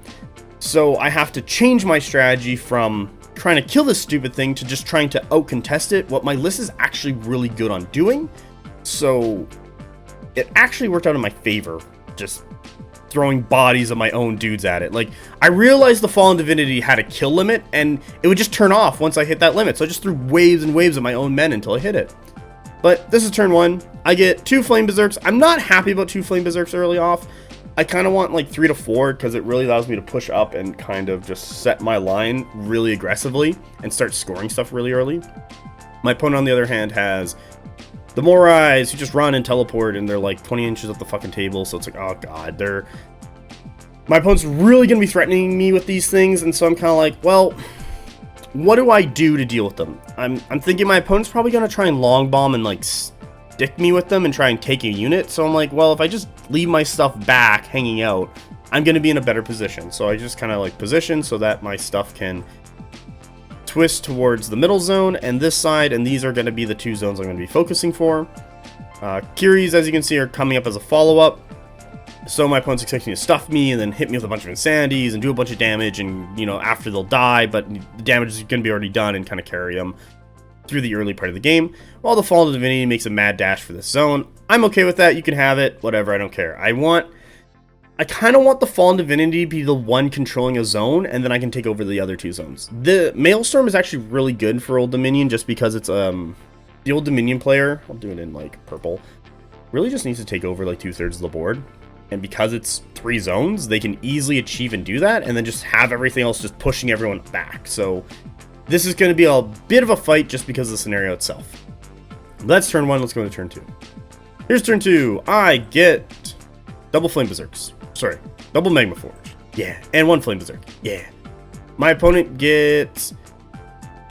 So I have to change my strategy from trying to kill this stupid thing to just trying to out-contest it, what my list is actually really good on doing. So it actually worked out in my favor, just throwing bodies of my own dudes at it. Like, I realized the Fallen Divinity had a kill limit, and it would just turn off once I hit that limit. So I just threw waves and waves of my own men until I hit it. But this is turn 1. I get 2 Flame Berserks. I'm not happy about 2 Flame Berserks early off. I kind of want like 3 to 4 because it really allows me to push up and kind of just set my line really aggressively and start scoring stuff really early. My opponent, on the other hand, has the Morais who just run and teleport, and they're like 20 inches up the fucking table. So it's like, oh god, my opponent's really going to be threatening me with these things. And so I'm kind of like, well, what do I do to deal with them? I'm thinking my opponent's probably going to try and long bomb and like stick me with them and try and take a unit. So I'm like, well, if I just leave my stuff back hanging out, I'm going to be in a better position. So I just kind of like position so that my stuff can twist towards the middle zone and this side, and these are going to be the 2 zones I'm going to be focusing for. Kiris, as you can see, are coming up as a follow-up. So my opponent's expecting to stuff me and then hit me with a bunch of insanities and do a bunch of damage, and, you know, after they'll die, but the damage is going to be already done and kind of carry them through the early part of the game, while the Fallen Divinity makes a mad dash for this zone. I'm okay with that. You can have it. Whatever. I don't care. I kind of want the Fallen Divinity to be the one controlling a zone, and then I can take over the other 2 zones. The Maelstrom is actually really good for Old Dominion just because it's, the Old Dominion player, I'll do it in, like, purple, really just needs to take over, like, 2/3 of the board. And because it's 3 zones, they can easily achieve and do that, and then just have everything else just pushing everyone back. So this is going to be a bit of a fight just because of the scenario itself. That's turn 1. Let's go to turn 2. Here's turn 2. I get double Flame Berserks. Sorry, double Magmaforged. Yeah, and 1 Flame Berserk. Yeah. My opponent gets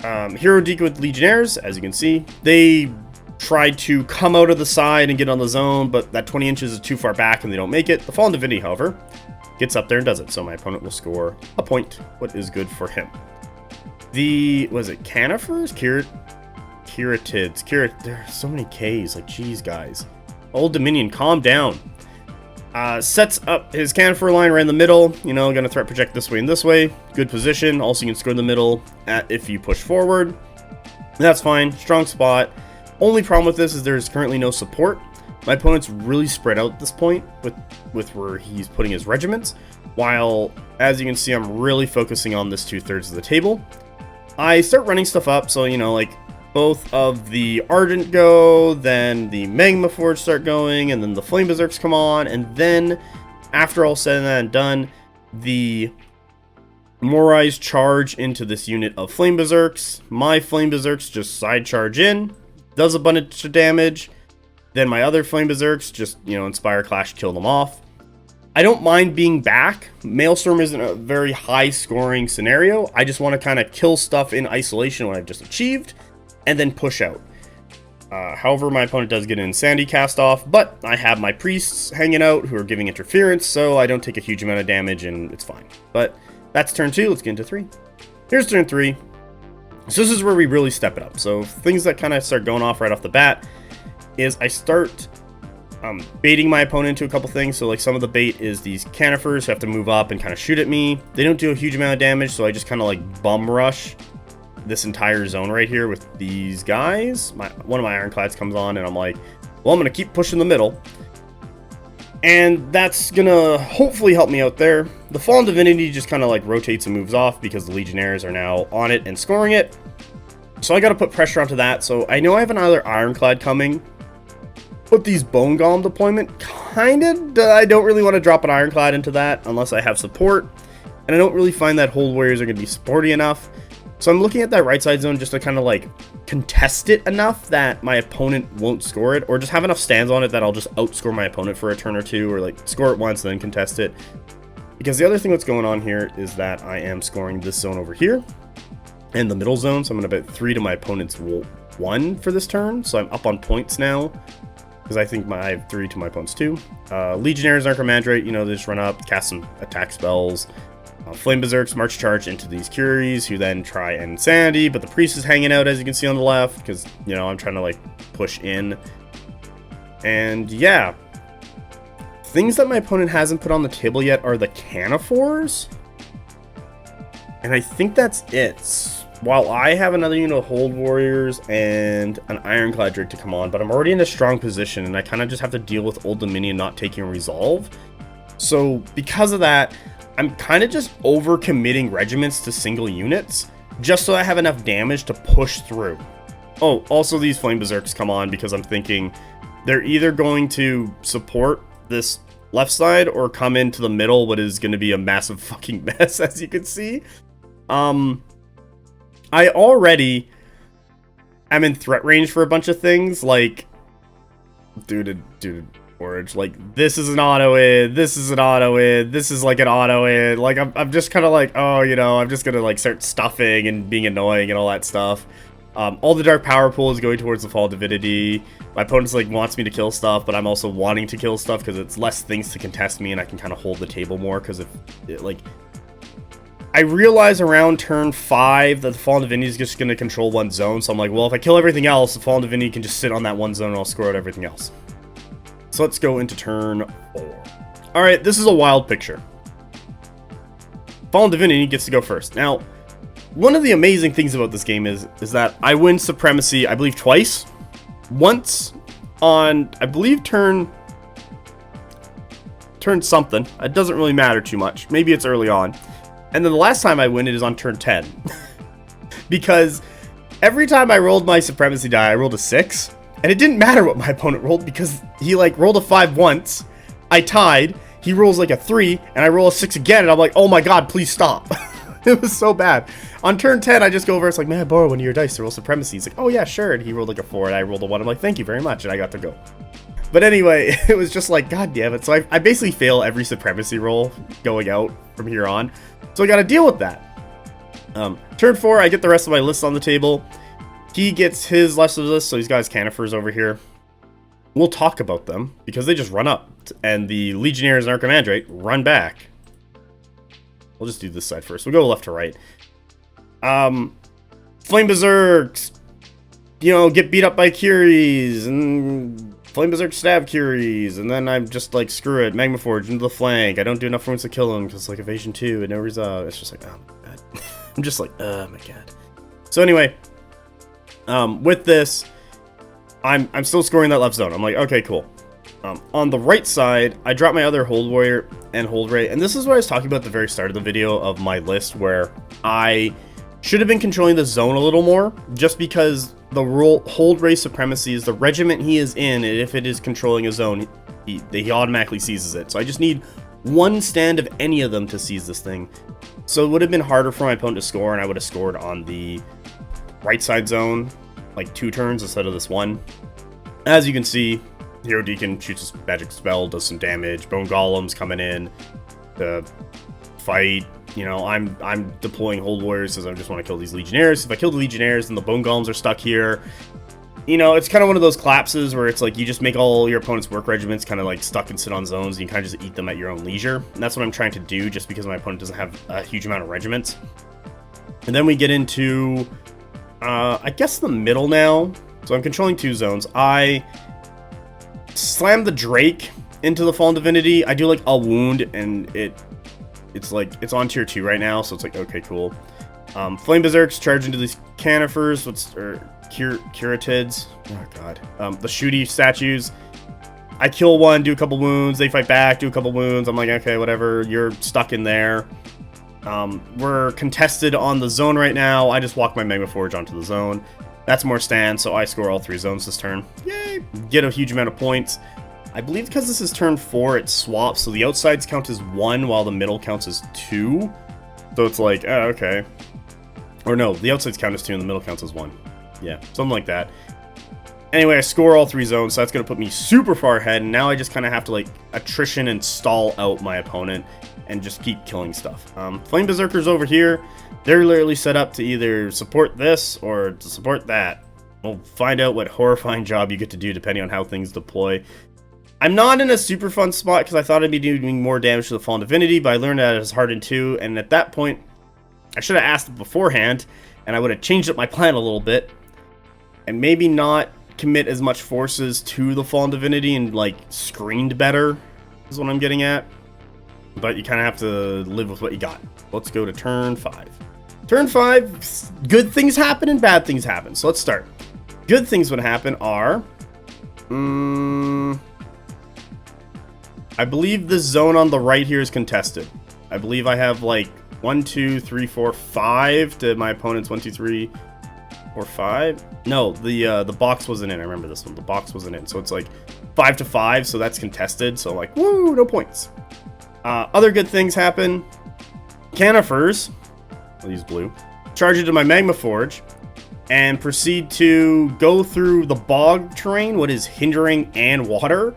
Hero Deacon with Legionnaires, as you can see. They tried to come out of the side and get on the zone, but that 20 inches is too far back and they don't make it. The Fallen Divinity, however, gets up there and does it. So my opponent will score a point, what is good for him. Was it Canifers? Kiritids. There are so many Ks. Like, geez, guys. Old Dominion, calm down. Sets up his Canifer line right in the middle. You know, gonna threat project this way and this way. Good position. Also, you can score in the middle if you push forward. That's fine. Strong spot. Only problem with this is there's currently no support. My opponent's really spread out at this point with where he's putting his regiments. While, as you can see, I'm really focusing on this 2/3 of the table. I start running stuff up, so, you know, like, both of the Ardent go, then the Magmaforged start going, and then the Flame Berserks come on, and then, after all said and done, the Morais charge into this unit of Flame Berserks. My Flame Berserks just side charge in, does a bunch of damage, then my other Flame Berserks just, you know, Inspire Clash, kill them off. I don't mind being back. Maelstrom isn't a very high scoring scenario. I just want to kind of kill stuff in isolation when I've just achieved, and then push out. However, my opponent does get an Insanity cast off, but I have my priests hanging out who are giving interference, so I don't take a huge amount of damage, and it's fine. But that's turn 2. Let's get into 3. Here's turn 3. So this is where we really step it up. So things that kind of start going off right off the bat is I start baiting my opponent into a couple things. So like some of the bait is these Canifers who have to move up and kind of shoot at me. They don't do a huge amount of damage, so I just kind of like bum rush this entire zone right here with these guys. One of my Ironclads comes on, and I'm like, well, I'm going to keep pushing the middle. And that's going to hopefully help me out there. The Fallen Divinity just kind of like rotates and moves off because the Legionnaires are now on it and scoring it. So I got to put pressure onto that. So I know I have another Ironclad coming. But these Bone Golem deployment, I don't really want to drop an Ironclad into that unless I have support. And I don't really find that Hold Warriors are going to be sporty enough. So I'm looking at that right side zone just to kind of like contest it enough that my opponent won't score it, or just have enough stands on it that I'll just outscore my opponent for a turn or two, or like score it once and then contest it. Because the other thing that's going on here is that I am scoring this zone over here and the middle zone. So I'm going to bet 3 to my opponent's 1 for this turn. So I'm up on points now because I think I have 3 to my opponent's 2. Legionnaires, Archimandrite, you know, they just run up, cast some attack spells. Flame Berserks march charge into these Curies, who then try Insanity, but the Priest is hanging out, as you can see on the left, because, you know, I'm trying to, like, push in. And, yeah. Things that my opponent hasn't put on the table yet are the Canaphores. And I think that's it. While I have another unit of Hold Warriors and an Ironclad Drake to come on, but I'm already in a strong position, and I kind of just have to deal with Old Dominion not taking Resolve. So, because of that, I'm kind of just over-committing regiments to single units, just so I have enough damage to push through. Oh, also these Flame Berserks come on because I'm thinking they're either going to support this left side or come into the middle, what is going to be a massive fucking mess, as you can see. I already am in threat range for a bunch of things, like, dude, Forge, like, this is an auto-in, this is an auto-in, this is like an auto-in, like, I'm just kind of like, oh, you know, I'm just gonna, like, start stuffing and being annoying and all that stuff. All the Dark Power Pool is going towards the Fall Divinity. My opponent's, like, wants me to kill stuff, but I'm also wanting to kill stuff because it's less things to contest me and I can kind of hold the table more, because if, like, I realize around turn 5 that the Fallen Divinity is just going to control one zone, so I'm like, well, if I kill everything else, the Fallen Divinity can just sit on that one zone and I'll score out everything else. So let's go into turn 4. Alright, this is a wild picture. Fallen Divinity gets to go first. Now, one of the amazing things about this game is that I win Supremacy, I believe, twice. Once on, I believe, turn something. It doesn't really matter too much. Maybe it's early on. And then the last time I win it is on turn 10. Because every time I rolled my Supremacy die, I rolled a 6. And it didn't matter what my opponent rolled, because he, like, rolled a 5 once, I tied, he rolls, like, a 3, and I roll a 6 again, and I'm like, oh my god, please stop. It was so bad. On turn 10, I just go over, it's like, may I borrow one of your dice to roll Supremacy? He's like, oh yeah, sure, and he rolled, like, a 4, and I rolled a 1, I'm like, thank you very much, and I got to go. But anyway, it was just like, god damn it, so I basically fail every Supremacy roll going out from here on, so I gotta deal with that. Turn 4, I get the rest of my list on the table. He gets his list of this, so he's got his Canaphores over here. We'll talk about them, because they just run up, and the Legionnaires and Archimandrate run back. We'll just do this side first. We'll go left to right. Flame Berserks, you know, get beat up by Curies, and Flame Berserk stab Curies, and then I'm just like, screw it, Magmaforged into the flank. I don't do enough wounds to kill him, because like evasion 2, and no result. It's just like, oh my god. I'm just like, oh my god. So anyway, with this, I'm still scoring that left zone. I'm like, okay, cool. On the right side, I drop my other Hold Warrior and Hold Raegh, and this is what I was talking about at the very start of the video of my list, where I should have been controlling the zone a little more, just because the Hold Raegh Supremacy is the regiment he is in, and if it is controlling a zone, he automatically seizes it. So I just need one stand of any of them to seize this thing. So it would have been harder for my opponent to score, and I would have scored on the right side zone, like 2 turns instead of this 1. As you can see, Hero Deacon shoots his magic spell, does some damage. Bone Golem's coming in to fight. You know, I'm deploying Hold Warriors because I just want to kill these Legionnaires. If I kill the Legionnaires, then the Bone Golems are stuck here. You know, it's kind of one of those collapses where it's like you just make all your opponent's work regiments kind of like stuck and sit on zones, and you kind of just eat them at your own leisure. And that's what I'm trying to do, just because my opponent doesn't have a huge amount of regiments. And then we get into, I guess, the middle now. So I'm controlling 2 zones. I slam the Drake into the Fallen Divinity. I do like a wound, and it's like, it's on tier 2 right now, so it's like, okay, cool. Flame Berserks charge into these Canaphores, Curatids. Oh god. The shooty statues. I kill one, do a couple wounds, they fight back, do a couple wounds. I'm like, okay, whatever, you're stuck in there. We're contested on the zone right now. I just walk my Magmaforged onto the zone. That's more stands, so I score all 3 zones this turn. Yay! Get a huge amount of points. I believe because this is turn 4, it swaps, so the outsides count as 1, while the middle counts as 2. So it's like, oh, okay. Or no, the outsides count as 2 and the middle counts as 1. Yeah, something like that. Anyway, I score all 3 zones, so that's going to put me super far ahead, and now I just kind of have to, like, attrition and stall out my opponent and just keep killing stuff. Flame Berserkers over here, they're literally set up to either support this or to support that. We'll find out what horrifying job you get to do depending on how things deploy. I'm not in a super fun spot because I thought I'd be doing more damage to the Fallen Divinity, but I learned that it's Hardened 2, and at that point, I should have asked it beforehand, and I would have changed up my plan a little bit, and maybe not commit as much forces to the Fallen Divinity and, like, screened better, is what I'm getting at. But you kind of have to live with what you got. Let's go to turn 5. Turn 5, good things happen and bad things happen, so let's start. Good things would happen are... I believe this zone on the right here is contested. I believe I have like 1, 2, 3, 4, 5 to my opponent's 1, 2, 3, 4, 5. No, the box wasn't in. I remember this one. The box wasn't in. So it's like 5 to 5. So that's contested. So like, woo, no points. Other good things happen. Canifers, I'll use blue, charge into my Magmaforged and proceed to go through the bog terrain, what is hindering and water.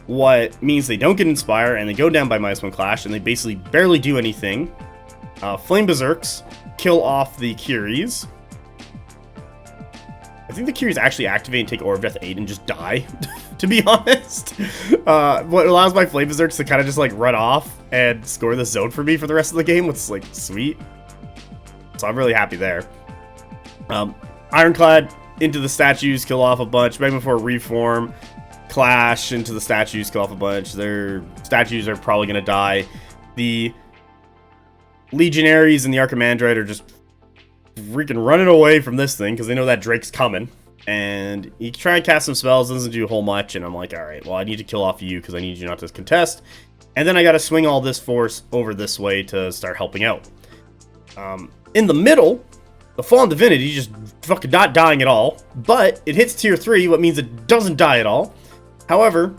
What means they don't get Inspire, and they go down by -1 Clash, and they basically barely do anything. Flame Berserks kill off the Curies. I think the Curies actually activate and take Aura of Death 8 and just die, to be honest. What allows my Flame Berserks to kind of just like run off and score the zone for me for the rest of the game, which is like sweet. So I'm really happy there. Ironclad into the statues, kill off a bunch. Magmaforged reform. Clash into the statues, kill off a bunch. Their statues are probably going to die. The Legionaries and the Archimandrite are just freaking running away from this thing because they know that Drake's coming. And you try and cast some spells, doesn't do a whole much. And I'm like, alright, well, I need to kill off you because I need you not to contest. And then I got to swing all this force over this way to start helping out. In the middle, the Fallen Divinity just fucking not dying at all. But it hits tier 3, what means it doesn't die at all. However,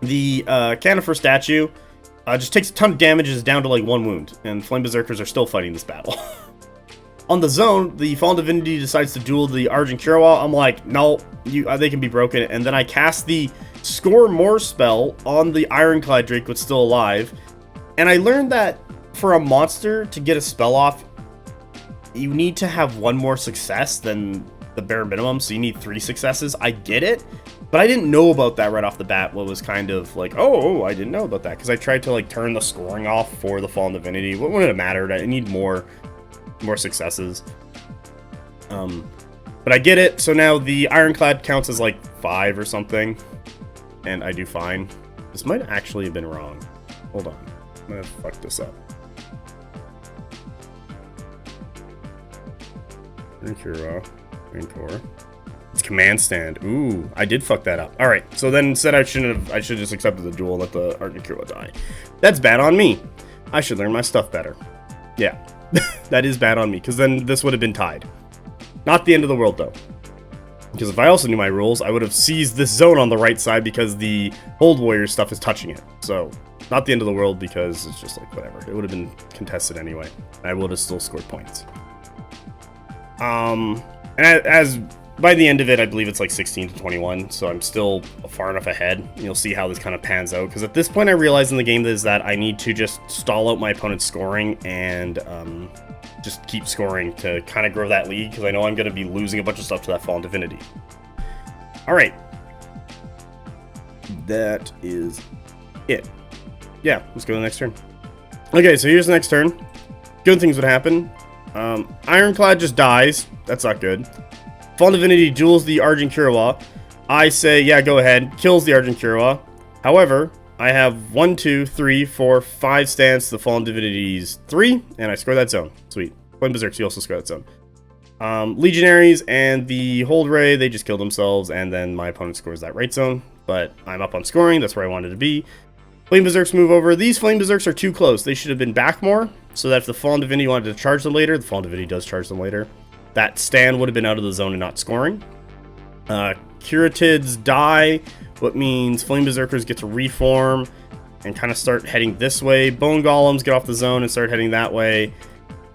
the Canifer statue just takes a ton of damage, is down to like 1 wound, and Flame Berserkers are still fighting this battle. On the zone, the Fallen Divinity decides to duel the Ardent Kerawegh. I'm like, no, they can be broken, and then I cast the Score More spell on the Ironclad Drake, what's still alive, and I learned that for a monster to get a spell off, you need to have 1 more success than the bare minimum, so you need 3 successes. I get it. But I didn't know about that right off the bat, what was kind of like, oh, I didn't know about that. Because I tried to like turn the scoring off for the Fallen Divinity. What would it have mattered? I need more successes. But I get it. So now the Ironclad counts as like 5 or something. And I do fine. This might actually have been wrong. Hold on. I'm going to fuck this up. Rancor. It's Command Stand. Ooh, I did fuck that up. Alright, so then instead I should just accepted the duel and let the Ardent Kerawegh die. That's bad on me. I should learn my stuff better. Yeah, that is bad on me, because then this would have been tied. Not the end of the world, though. Because if I also knew my rules, I would have seized this zone on the right side because the Hold Warrior stuff is touching it. So, not the end of the world because it's just like, whatever. It would have been contested anyway. I would have still scored points. And as by the end of it, I believe it's like 16 to 21, so I'm still far enough ahead. You'll see how this kind of pans out, because at this point I realize in the game is that I need to just stall out my opponent's scoring and just keep scoring to kind of grow that lead, because I know I'm going to be losing a bunch of stuff to that Fallen Divinity. Alright. That is it. Yeah, let's go to the next turn. Okay, so here's the next turn. Good things would happen. Ironclad just dies. That's not good. Fallen Divinity duels the Ardent Kerawegh. I say, yeah, go ahead. Kills the Ardent Kerawegh. However, I have 1, 2, 3, 4, 5 stands to the Fallen Divinity's 3, and I score that zone. Sweet. Flame Berserks, you also score that zone. Legionaries and the Hold Raegh, they just kill themselves, and then my opponent scores that right zone. But I'm up on scoring. That's where I wanted to be. Flame Berserks move over. These Flame Berserks are too close. They should have been back more, so that if the Fallen Divinity wanted to charge them later, the Fallen Divinity does charge them later. That stand would have been out of the zone and not scoring. Curatids die, what means Flame Berserkers get to reform and kind of start heading this way. Bone Golems get off the zone and start heading that way.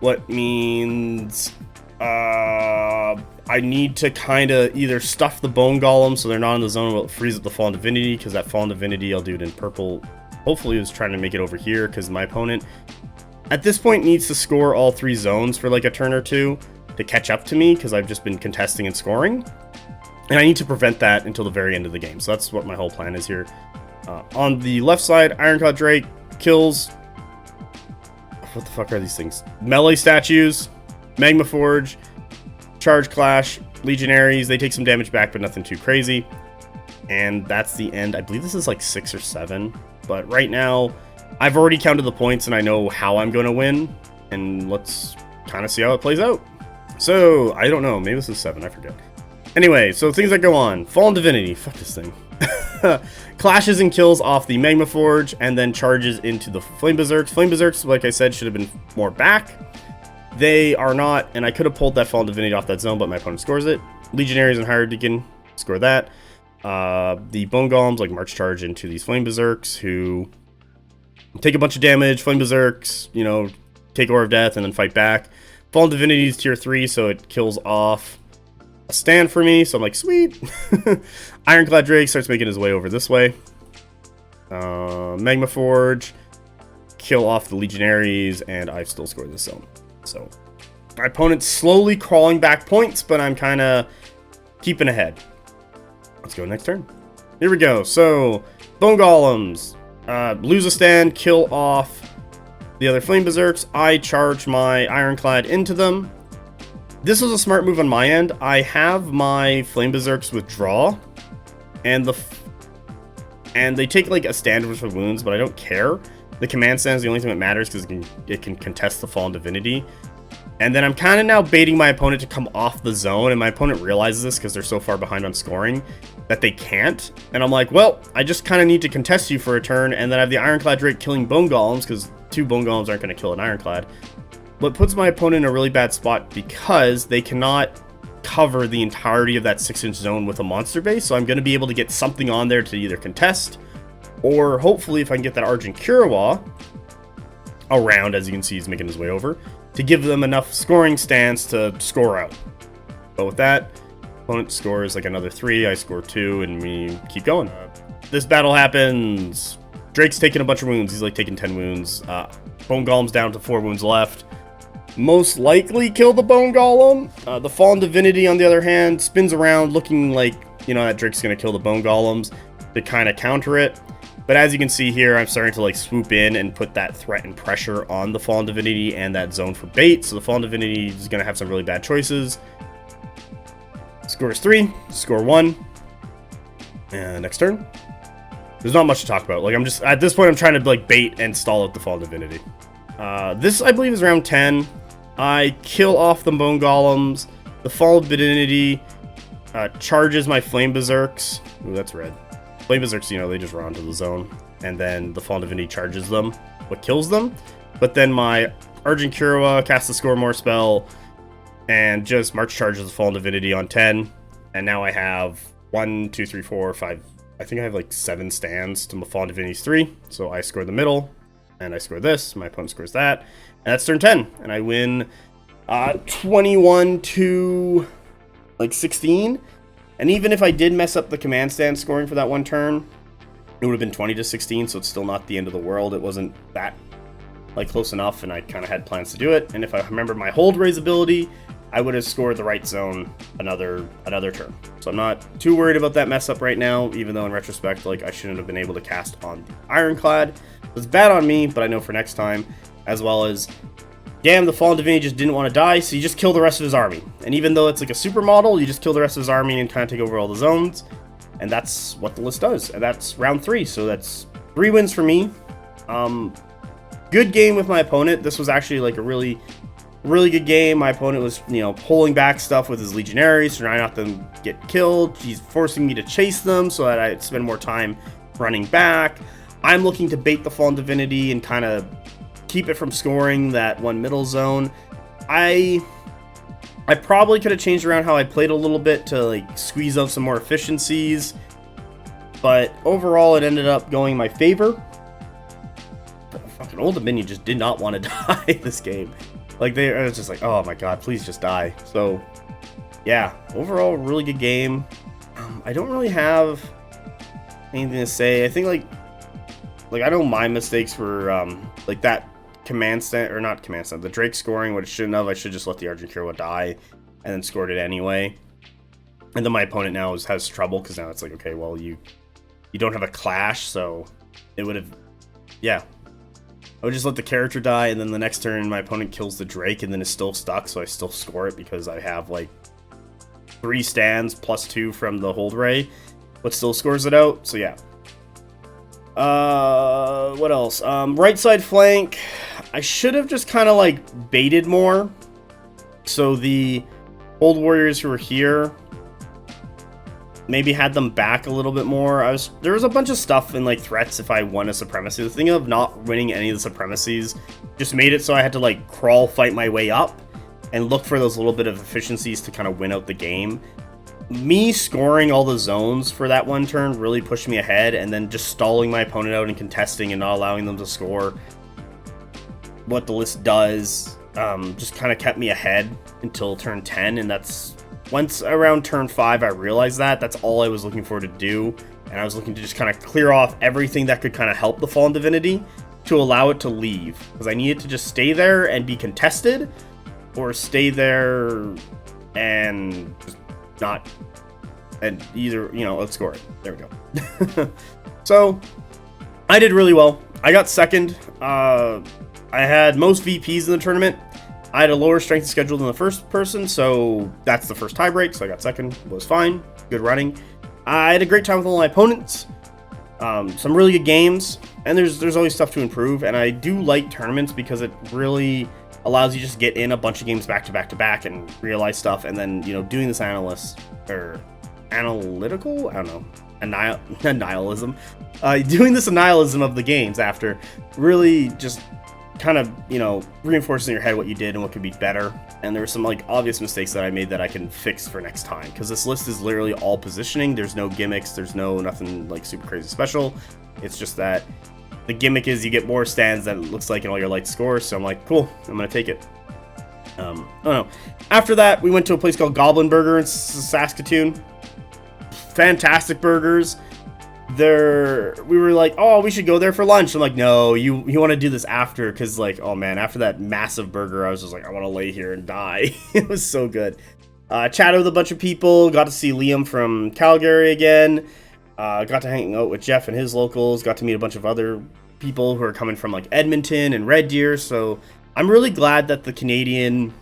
What means I need to kind of either stuff the Bone Golems so they're not in the zone, but freeze up the Fallen Divinity, because that Fallen Divinity, I'll do it in purple. Hopefully is trying to make it over here, because my opponent at this point needs to score all 3 zones for like a turn or two to catch up to me, because I've just been contesting and scoring. And I need to prevent that until the very end of the game. So that's what my whole plan is here. On the left side, Ironclad Drake kills... What the fuck are these things? Melee statues, Magmaforged, Charge Clash, Legionaries. They take some damage back, but nothing too crazy. And that's the end. I believe this is like 6 or 7. But right now, I've already counted the points and I know how I'm going to win. And let's kind of see how it plays out. So, I don't know. Maybe this is 7. I forget. Anyway, so things that go on. Fallen Divinity. Fuck this thing. Clashes and kills off the Magmaforged and then charges into the Flame Berserks. Flame Berserks, like I said, should have been more back. They are not, and I could have pulled that Fallen Divinity off that zone, but my opponent scores it. Legionaries and Hired Deacon score that. The Bone Golems like march charge into these Flame Berserks who take a bunch of damage. Flame Berserks, you know, take Aura of Death and then fight back. Fallen Divinity is tier 3, so it kills off a stand for me, so I'm like, sweet. Ironclad Drake starts making his way over this way. Magmaforged, kill off the Legionaries, and I've still scored this zone. So my opponent's slowly crawling back points, but I'm kind of keeping ahead. Let's go next turn. Here we go. So Bone Golems, lose a stand, kill off the other Flame Berserks. I charge my Ironclad into them. This was a smart move on my end. I have my Flame Berserks withdraw, and they take like a stand for wounds, but I don't care. The command stand is the only thing that matters because it can contest the Fallen Divinity. And then I'm kind of now baiting my opponent to come off the zone, and my opponent realizes this because they're so far behind on scoring that they can't. And I'm like, well, I just kind of need to contest you for a turn, and then I have the Ironclad Drake killing Bone Golems because 2 Bone Golems aren't going to kill an Ironclad. But puts my opponent in a really bad spot because they cannot cover the entirety of that 6-inch zone with a monster base. So I'm going to be able to get something on there to either contest, or hopefully if I can get that Ardent Kerawegh around, as you can see he's making his way over, to give them enough scoring stands to score out. But with that, opponent scores like another 3, I score 2, and we keep going. This battle happens. Drake's taking a bunch of wounds. He's like taking 10 wounds. Bone Golem's down to 4 wounds left. Most likely kill the Bone Golem. The Fallen Divinity, on the other hand, spins around looking like, you know, that Drake's going to kill the Bone Golems to kind of counter it. But as you can see here, I'm starting to like swoop in and put that threat and pressure on the Fallen Divinity and that zone for bait. So the Fallen Divinity is going to have some really bad choices. Scores 3, score 1. And next turn. There's not much to talk about. Like, I'm just, at this point, I'm trying to like bait and stall out the Fallen Divinity. This, I believe, is round 10. I kill off the Bone Golems. The Fallen Divinity charges my Flame Berserks. Ooh, that's red. Flame Berserks, you know, they just run to the zone. And then the Fallen Divinity charges them, what kills them. But then my Ardent Kerawegh casts the Score More spell and just march charges the Fallen Divinity on 10. And now I have 1, 2, 3, 4, 5. I think I have like 7 stands to my Fallen Divinity's 3. So I score the middle, and I score this. My opponent scores that. And that's turn 10. And I win 21 to like 16. And even if I did mess up the command stand scoring for that one turn, it would have been 20 to 16. So it's still not the end of the world. It wasn't that like close enough, and I kind of had plans to do it. And if I remember my hold raise ability, I would have scored the right zone another turn. So I'm not too worried about that mess up right now, even though in retrospect, like, I shouldn't have been able to cast on the Ironclad. It's bad on me, but I know for next time, as well as, damn, the Fallen Divinity just didn't want to die, so you just kill the rest of his army. And even though it's like a super model, you just kill the rest of his army and kind of take over all the zones. And that's what the list does. And that's round 3, so that's 3 wins for me. Good game with my opponent. This was actually like a really good game. My opponent was, you know, pulling back stuff with his Legionaries, trying not to get killed. He's forcing me to chase them so that I'd spend more time running back. I'm looking to bait the Fallen Divinity and kind of keep it from scoring that one middle zone. I probably could have changed around how I played a little bit to like squeeze out some more efficiencies, but overall it ended up going in my favor. Fucking Old Dominion just did not want to die this game. Like, I was just like, oh my god, please just die. So, yeah, overall, really good game. I don't really have anything to say. I think, like I know my mistakes were, like, that command stand, or not command stand, the Drake scoring, what it shouldn't have. I should just let the Ardent Kerawegh die, and then scored it anyway. And then my opponent now has trouble, because now it's like, okay, well, you don't have a clash, so it would have, yeah. I would just let the character die, and then the next turn my opponent kills the Drake and then is still stuck, so I still score it because I have like 3 stands plus 2 from the hold Raegh, but still scores it out, so yeah. What else? Right side flank, I should have just kind of like baited more. So the old warriors who were here, maybe had them back a little bit more. There was a bunch of stuff in like threats if I won a supremacy. The thing of not winning any of the supremacies just made it so I had to like crawl fight my way up and look for those little bit of efficiencies to kind of win out the game. Me scoring all the zones for that one turn really pushed me ahead, and then just stalling my opponent out and contesting and not allowing them to score what the list does just kind of kept me ahead until turn 10, and that's once around turn 5, I realized that's all I was looking for to do, and I was looking to just kind of clear off everything that could kind of help the Fallen Divinity to allow it to leave, because I needed to just stay there and be contested, or stay there and just not, and either, you know, let's score it. There we go. So, I did really well. I got second. I had most VPs in the tournament. I had a lower strength schedule than the first person, so that's the first tie break, so I got second. It was fine. Good running. I had a great time with all my opponents. Some really good games, and there's always stuff to improve, and I do like tournaments because it really allows you just get in a bunch of games back to back to back and realize stuff, and then, you know, doing this analytical? I don't know. Annihilism. Doing this annihilism of the games after really just kind of, you know, reinforcing in your head what you did and what could be better. And there were some like obvious mistakes that I made that I can fix for next time, because this list is literally all positioning. There's no gimmicks, there's nothing like super crazy special. It's just that the gimmick is you get more stands than it looks like in all your light scores. So I'm like, cool, I'm gonna take it. Oh no. After that, we went to a place called Goblin Burger in Saskatoon. Fantastic burgers. We were like, oh, we should go there for lunch. I'm like, no, you want to do this after, because like, oh man, after that massive burger, I was just like, I want to lay here and die. It was so good. Chatted with a bunch of people, got to see Liam from Calgary again, got to hang out with Jeff and his locals, got to meet a bunch of other people who are coming from like Edmonton and Red Deer. So I'm really glad that the Canadian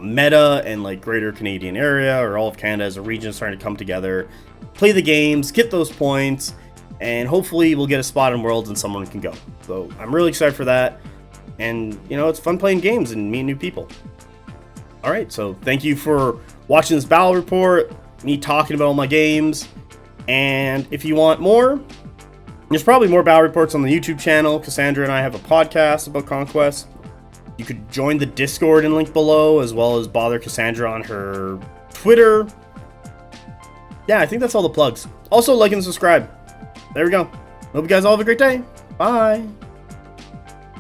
meta and like greater Canadian area, or all of Canada as a region, is starting to come together, play the games, get those points, and hopefully we'll get a spot in Worlds and someone can go. So I'm really excited for that, and you know, it's fun playing games and meeting new people. Alright, so thank you for watching this battle report, me talking about all my games, and if you want more, there's probably more battle reports on the YouTube channel. Cassandra and I have a podcast about Conquest. You could join the Discord and link below, as well as bother Cassandra on her Twitter. Yeah, I think that's all the plugs. Also, like and subscribe. There we go. Hope you guys all have a great day. Bye.